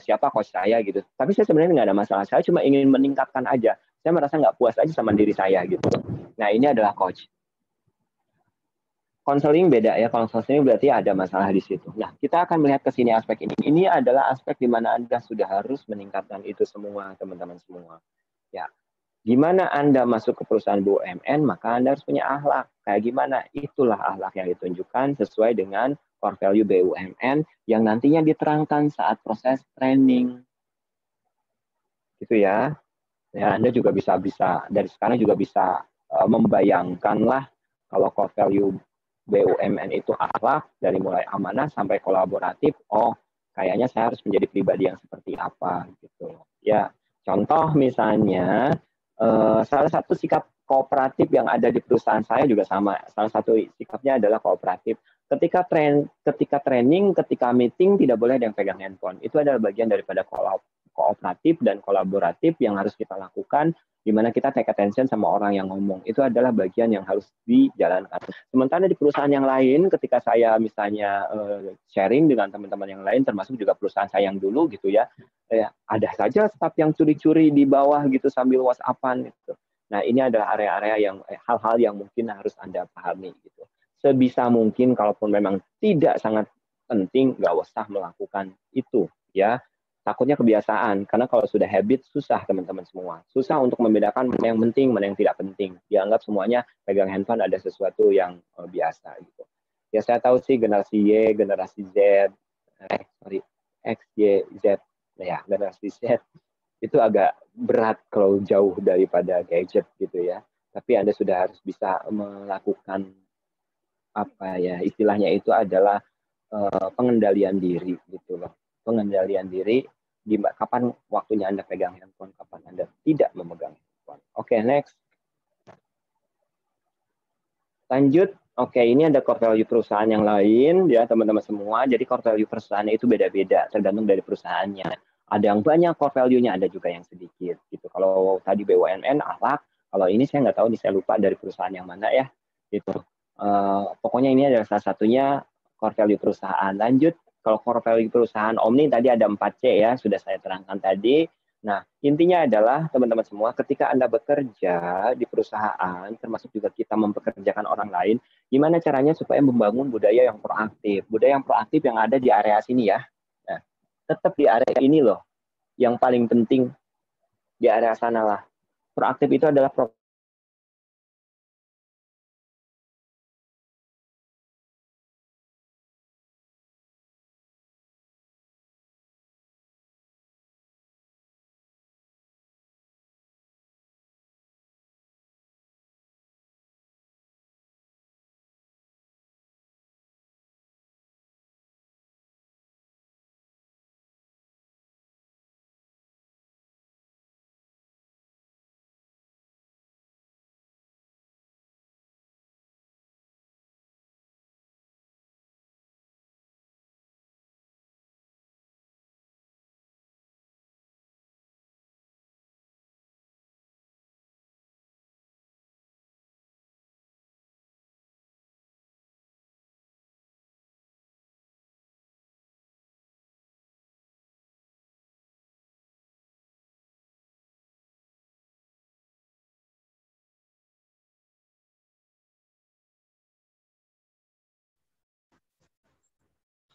siapa coach saya gitu, tapi saya sebenarnya nggak ada masalah. Saya cuma ingin meningkatkan aja. Saya merasa nggak puas aja sama diri saya gitu. Nah ini adalah coach. Konseling beda ya, konseling berarti ada masalah di situ. Nah, kita akan melihat ke sini aspek ini. Ini adalah aspek di mana Anda sudah harus meningkatkan itu semua, teman-teman semua. Ya, gimana Anda masuk ke perusahaan BUMN, maka Anda harus punya akhlak. Kayak gimana? Itulah akhlak yang ditunjukkan sesuai dengan core value BUMN yang nantinya diterangkan saat proses training. Gitu ya. Ya, Anda juga bisa dari sekarang juga bisa membayangkan lah kalau core value BUMN itu akhlak dari mulai amanah sampai kolaboratif. Oh, kayaknya saya harus menjadi pribadi yang seperti apa gitu. Ya, contoh misalnya salah satu sikap kooperatif yang ada di perusahaan saya juga sama. Salah satu sikapnya adalah kooperatif. Ketika training, ketika meeting tidak boleh ada yang pegang handphone. Itu adalah bagian daripada kooperatif dan kolaboratif yang harus kita lakukan, di mana kita take attention sama orang yang ngomong. Itu adalah bagian yang harus dijalankan. Sementara di perusahaan yang lain, ketika saya misalnya sharing dengan teman-teman yang lain, termasuk juga perusahaan saya yang dulu gitu ya, ada saja staff yang curi-curi di bawah gitu sambil WhatsApp-an gitu. Nah ini adalah area-area yang hal-hal yang mungkin harus Anda pahami gitu. Sebisa mungkin kalaupun memang tidak sangat penting, nggak usah melakukan itu ya. Takutnya kebiasaan, karena kalau sudah habit susah teman-teman semua. Susah untuk membedakan mana yang penting, mana yang tidak penting. Dianggap semuanya pegang handphone ada sesuatu yang biasa gitu. Ya saya tahu sih generasi Y, generasi Z, sorry, X, Y, Z, ya generasi Z itu agak berat kalau jauh daripada gadget gitu ya. Tapi Anda sudah harus bisa melakukan apa ya istilahnya itu adalah pengendalian diri gitu loh. Pengendalian diri di kapan waktunya Anda pegang handphone, kapan Anda tidak memegang handphone. Oke, next. Lanjut. Oke, ini ada core value perusahaan yang lain ya teman-teman semua. Jadi core value perusahaannya itu beda-beda tergantung dari perusahaannya. Ada yang banyak core value-nya, ada juga yang sedikit gitu. Kalau tadi BUMN, akhlak. Kalau ini saya nggak tahu, nih saya lupa dari perusahaan yang mana ya. Gitu. Pokoknya ini adalah salah satunya core value perusahaan. Lanjut, kalau core value perusahaan Omni tadi ada 4C ya, sudah saya terangkan tadi. Nah, intinya adalah teman-teman semua, ketika Anda bekerja di perusahaan, termasuk juga kita mempekerjakan orang lain, gimana caranya supaya membangun budaya yang proaktif. Budaya yang proaktif yang ada di area sini ya. Nah, tetap di area ini loh, yang paling penting di area sana lah. Proaktif itu adalah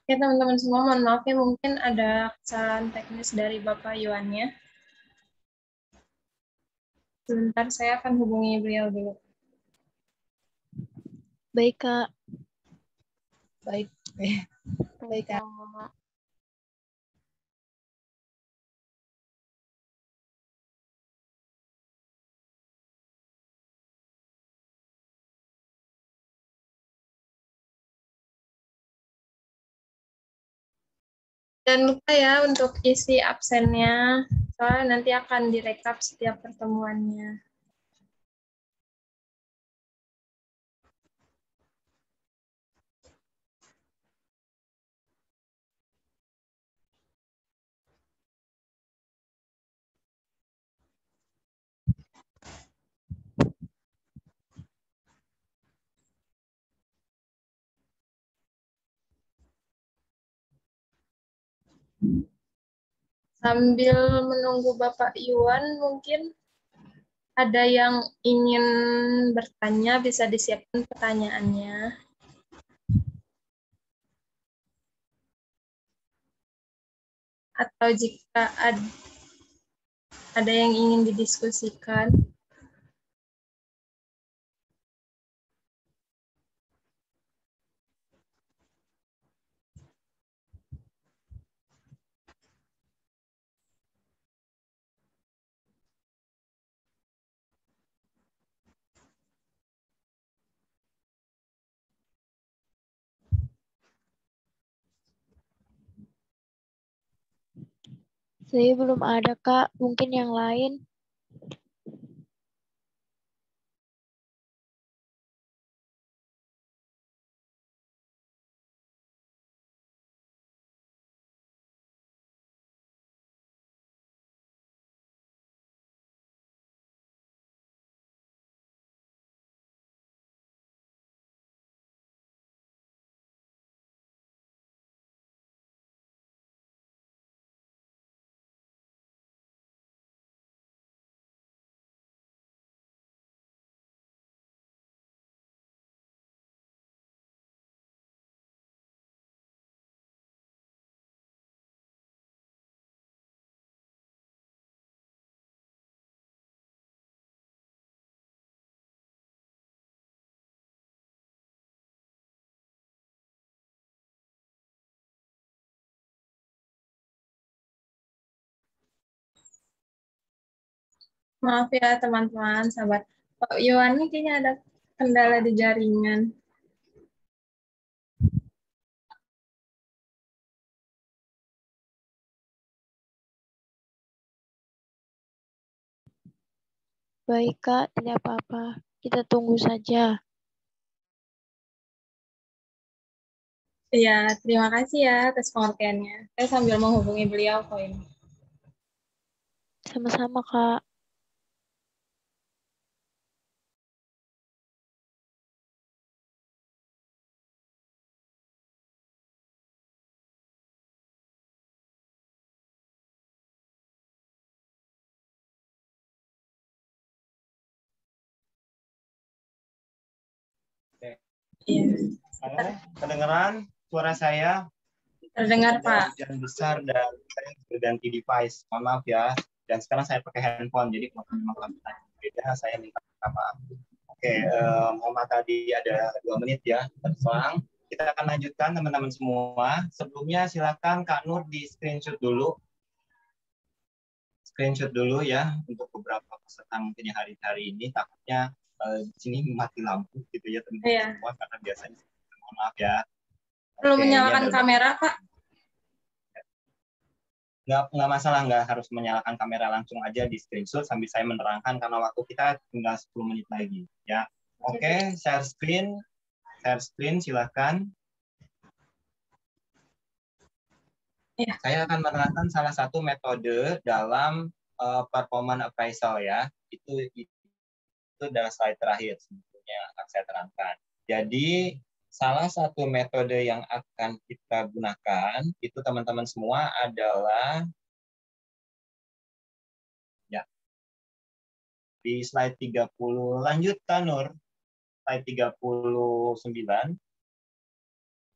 Oke, teman-teman semua, mohon maaf ya, mungkin ada kesalahan teknis dari Bapak Yuannya. Sebentar, saya akan hubungi beliau dulu. Baik, Kak. Baik, baik, Kak. Dan lupa ya untuk isi absennya, soalnya nanti akan direkap setiap pertemuannya. Sambil menunggu Bapak Yuan, mungkin ada yang ingin bertanya, bisa disiapkan pertanyaannya. Atau jika ada yang ingin didiskusikan. Saya belum ada, Kak. Mungkin yang lain. Maaf ya teman-teman, sahabat. Pak Iwan ini kayaknya ada kendala di jaringan. Baik, Kak. Tidak apa-apa. Kita tunggu saja. Iya, terima kasih ya atas pengertiannya. Saya sambil menghubungi beliau kok ini. Sama-sama, Kak. Iya, Halo, kedengeran suara saya? terdengar Ada Pak. hujan besar dan saya berganti device. Mohon maaf ya. Dan sekarang saya pakai handphone, jadi kalau memang pertanyaan berbeda, saya minta maaf. Oke, mohon maaf tadi ada 2 menit ya terselang. Kita akan lanjutkan teman-teman semua. Sebelumnya silakan Kak Nur di screenshot dulu. Screenshot dulu ya untuk beberapa peserta mungkin yang hari ini. Takutnya di sini mati lampu gitu ya teman-teman Iya. semua karena biasanya mohon maaf ya. Perlu Oke, menyalakan ya, kamera, Pak? nggak masalah, nggak harus menyalakan kamera, langsung aja di screenshot sambil saya menerangkan karena waktu kita tinggal 10 menit lagi ya. Oke, share screen silakan. Ya. Saya akan menerangkan salah satu metode dalam performance appraisal ya. Itu adalah slide terakhir sebetulnya akan saya terangkan. Jadi salah satu metode yang akan kita gunakan itu teman-teman semua adalah di slide 30. Lanjut, Nur. Slide 39.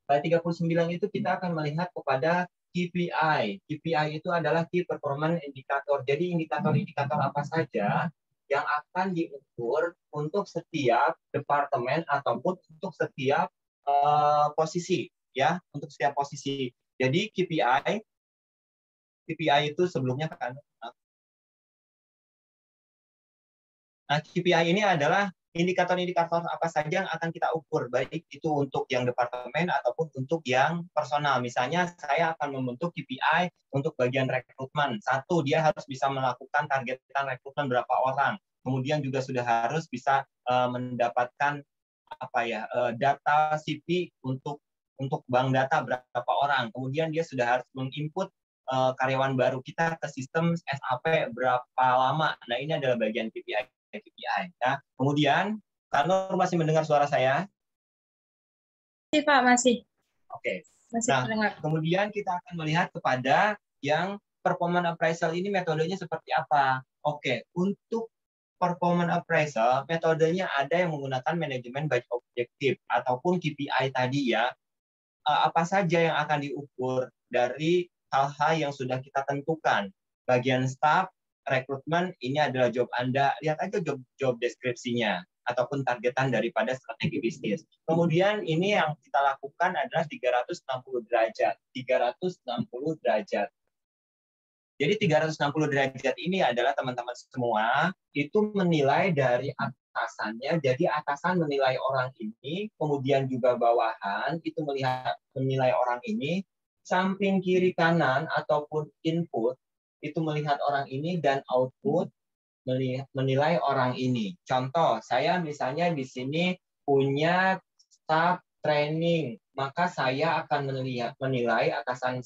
Slide 39 itu kita akan melihat kepada KPI. KPI itu adalah Key Performance Indicator. Jadi indikator-indikator apa saja yang akan diukur untuk setiap departemen ataupun untuk setiap posisi ya, untuk setiap posisi. Jadi KPI itu sebelumnya kan. Nah, KPI ini adalah indikator-indikator apa saja yang akan kita ukur, baik itu untuk yang departemen ataupun untuk yang personal. Misalnya saya akan membentuk KPI untuk bagian rekrutmen. Satu, dia harus bisa melakukan targetan rekrutmen berapa orang. Kemudian juga sudah harus bisa mendapatkan data CV untuk bank data berapa orang. Kemudian dia sudah harus menginput karyawan baru kita ke sistem SAP berapa lama. Nah, ini adalah bagian KPI. Ya. Kemudian, Kak Nur masih mendengar suara saya? Masih, Pak, masih. Oke. Masih Nah, terdengar. kemudian kita akan melihat kepada yang performance appraisal ini metodenya seperti apa. Oke, untuk performance appraisal, metodenya ada yang menggunakan manajemen by objektif ataupun KPI tadi ya. Apa saja yang akan diukur dari hal-hal yang sudah kita tentukan. Bagian staff, rekrutmen, ini adalah job Anda. Lihat aja job deskripsinya ataupun targetan daripada strategi bisnis. Kemudian ini yang kita lakukan adalah 360 derajat. 360 derajat. Jadi 360 derajat ini adalah teman-teman semua itu menilai dari atasannya. Jadi atasan menilai orang ini, kemudian juga bawahan itu menilai orang ini, samping kiri kanan ataupun input itu melihat orang ini dan output menilai orang ini. Contoh, saya misalnya di sini punya staff training, maka saya akan menilai atasan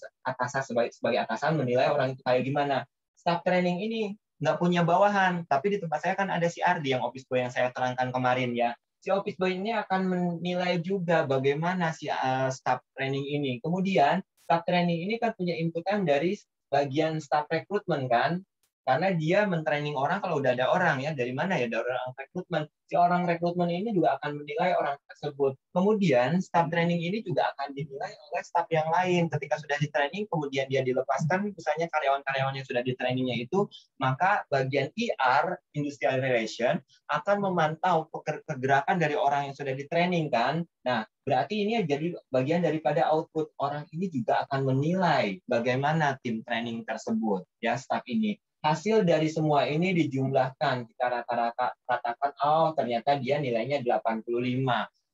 sebagai atasan menilai orang itu kayak gimana. Staff training ini nggak punya bawahan, tapi di tempat saya kan ada si Ardi yang office boy yang saya terangkan kemarin ya. Si office boy ini akan menilai juga bagaimana si staff training ini. Kemudian staff training ini kan punya inputan dari bagian staff rekrutmen kan, karena dia mentraining orang kalau udah ada orang ya, dari mana ya, dari orang rekrutmen. Si orang rekrutmen ini juga akan menilai orang tersebut. Kemudian staff training ini juga akan dinilai oleh staff yang lain. Ketika sudah di training kemudian dia dilepaskan, misalnya karyawan-karyawan yang sudah di trainingnya itu, maka bagian IR Industrial Relation akan memantau pergerakan dari orang yang sudah di training kan. Nah, berarti ini jadi bagian daripada output. Orang ini juga akan menilai bagaimana tim training tersebut, ya, staff ini. Hasil dari semua ini dijumlahkan. Kita rata-rata katakan, oh ternyata dia nilainya 85.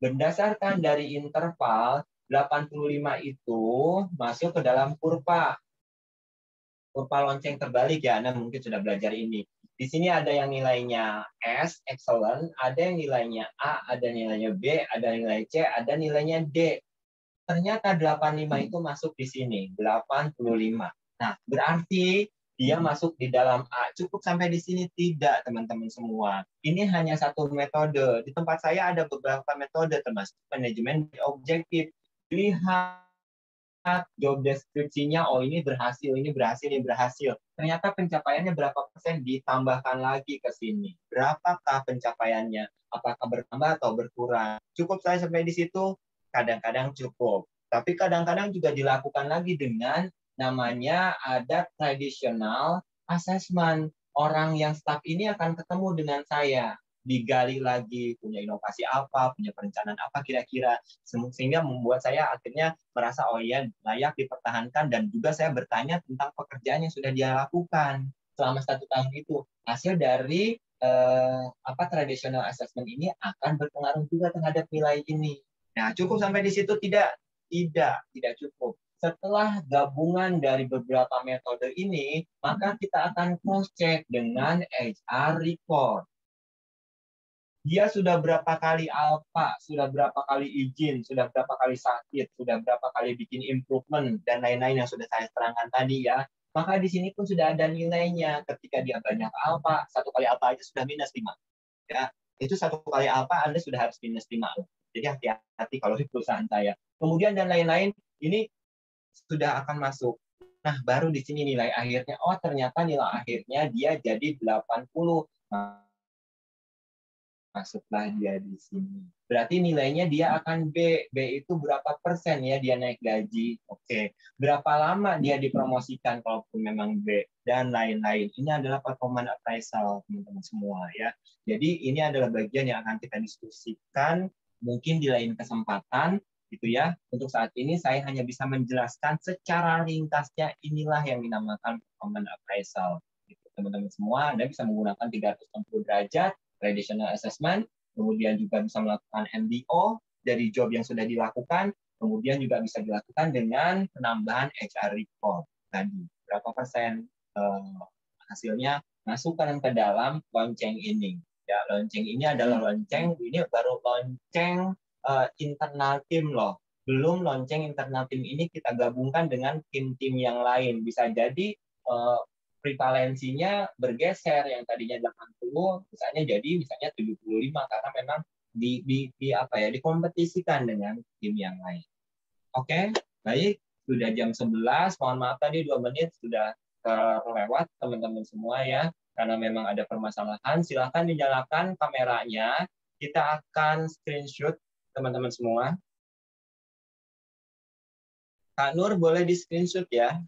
Berdasarkan dari interval, 85 itu masuk ke dalam kurva. Kurva lonceng terbalik ya, Anda mungkin sudah belajar ini. Di sini ada yang nilainya S, excellent, ada yang nilainya A, ada nilainya B, ada nilai C, ada nilainya D. Ternyata 85 itu masuk di sini, 85. Nah, berarti dia masuk di dalam A. Cukup sampai di sini? Tidak, teman-teman semua. Ini hanya satu metode. Di tempat saya ada beberapa metode, termasuk manajemen objektif. Lihat job deskripsinya, oh ini berhasil, ini berhasil, ini berhasil. Ternyata pencapaiannya berapa persen, ditambahkan lagi ke sini. Berapakah pencapaiannya? Apakah bertambah atau berkurang? Cukup saya sampai di situ? Kadang-kadang cukup. Tapi kadang-kadang juga dilakukan lagi dengan namanya ada traditional assessment. Orang yang staff ini akan ketemu dengan saya, digali lagi punya inovasi apa, punya perencanaan apa kira-kira, sehingga membuat saya akhirnya merasa oh iya layak dipertahankan, dan juga saya bertanya tentang pekerjaan yang sudah dia lakukan selama 1 tahun itu. Hasil dari traditional assessment ini akan berpengaruh juga terhadap nilai ini. Nah, cukup sampai di situ? Tidak cukup. Setelah gabungan dari beberapa metode ini, maka kita akan cross-check dengan HR report. Dia sudah berapa kali alpha, sudah berapa kali izin, sudah berapa kali sakit, sudah berapa kali bikin improvement, dan lain-lain yang sudah saya terangkan tadi ya. Maka di sini pun sudah ada nilainya. Ketika dia banyak alpha, 1 kali alpha aja sudah -5. Ya, itu 1 kali alpha Anda sudah harus -5. Jadi hati-hati kalau di perusahaan saya. Kemudian dan lain-lain, ini sudah akan masuk. Nah, baru di sini nilai akhirnya. Oh, ternyata nilai akhirnya dia jadi 80. Masuklah dia di sini. Berarti nilainya dia akan B. B itu berapa persen ya dia naik gaji. Oke. Berapa lama dia dipromosikan kalaupun memang B. Dan lain-lain. Ini adalah performance appraisal, teman-teman semua ya. Jadi ini adalah bagian yang akan kita diskusikan mungkin di lain kesempatan gitu ya. Untuk saat ini saya hanya bisa menjelaskan secara ringkasnya, inilah yang dinamakan performance appraisal. Gitu, teman-teman semua, Anda bisa menggunakan 360 derajat traditional assessment, kemudian juga bisa melakukan MBO dari job yang sudah dilakukan, kemudian juga bisa dilakukan dengan penambahan HR report tadi. Berapa persen hasilnya masukkan ke dalam lonceng ini. Ya, lonceng ini adalah lonceng, ini baru lonceng internal tim loh. Belum lonceng internal tim ini kita gabungkan dengan tim-tim yang lain. Bisa jadi prevalensinya bergeser, yang tadinya 80 misalnya 75 karena memang dikompetisikan dengan tim yang lain. Oke, baik, sudah jam 11. Mohon maaf tadi 2 menit sudah terlewat teman-teman semua ya, karena memang ada permasalahan. Silakan dinyalakan kameranya. Kita akan screenshot teman-teman semua. Kak Nur boleh di screenshot ya.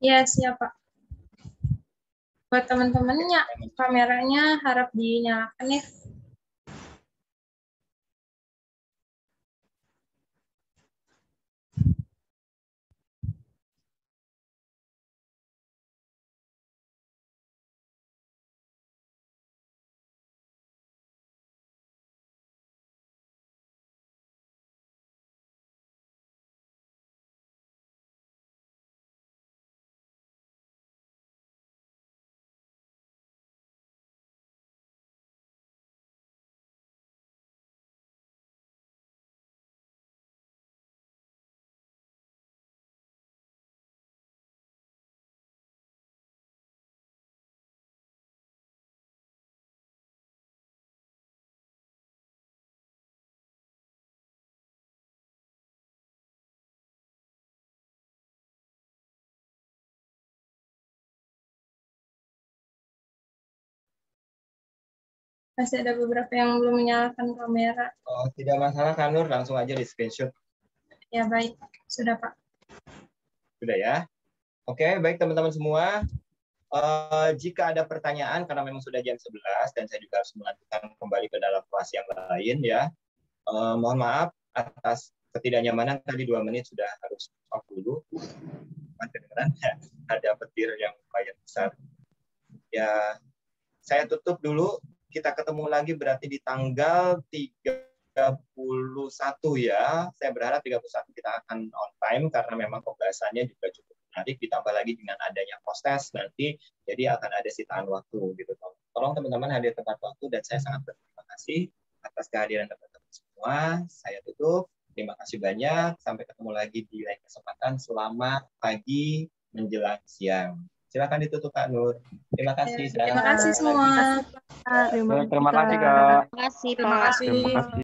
Ya, siap, Pak. Buat teman-temannya, kameranya harap dinyalakan ya. Masih ada beberapa yang belum menyalakan kamera. Oh, tidak masalah Kak Nur, langsung aja di screenshot. Ya, baik. Sudah, Pak. Sudah ya. Oke, baik teman-teman semua. Jika ada pertanyaan, karena memang sudah jam 11 dan saya juga harus melanjutkan kembali ke dalam kelas yang lain ya. Mohon maaf atas ketidaknyamanan tadi 2 menit sudah harus off dulu. kedengeran ada petir yang lumayan besar. Ya, saya tutup dulu. Kita ketemu lagi berarti di tanggal 31 ya. Saya berharap 31 kita akan on time karena memang pembahasannya juga cukup menarik, ditambah lagi dengan adanya post-test nanti, jadi akan ada sitaan waktu gitu. Tolong teman-teman hadir tepat waktu dan saya sangat berterima kasih atas kehadiran teman-teman semua. Saya tutup. Terima kasih banyak. Sampai ketemu lagi di lain kesempatan. Selamat pagi menjelang siang. Silakan ditutup Kak Nur. Terima kasih. Terima kasih semua. Terima kasih, Kak. Terima kasih, Terima Pak. kasih.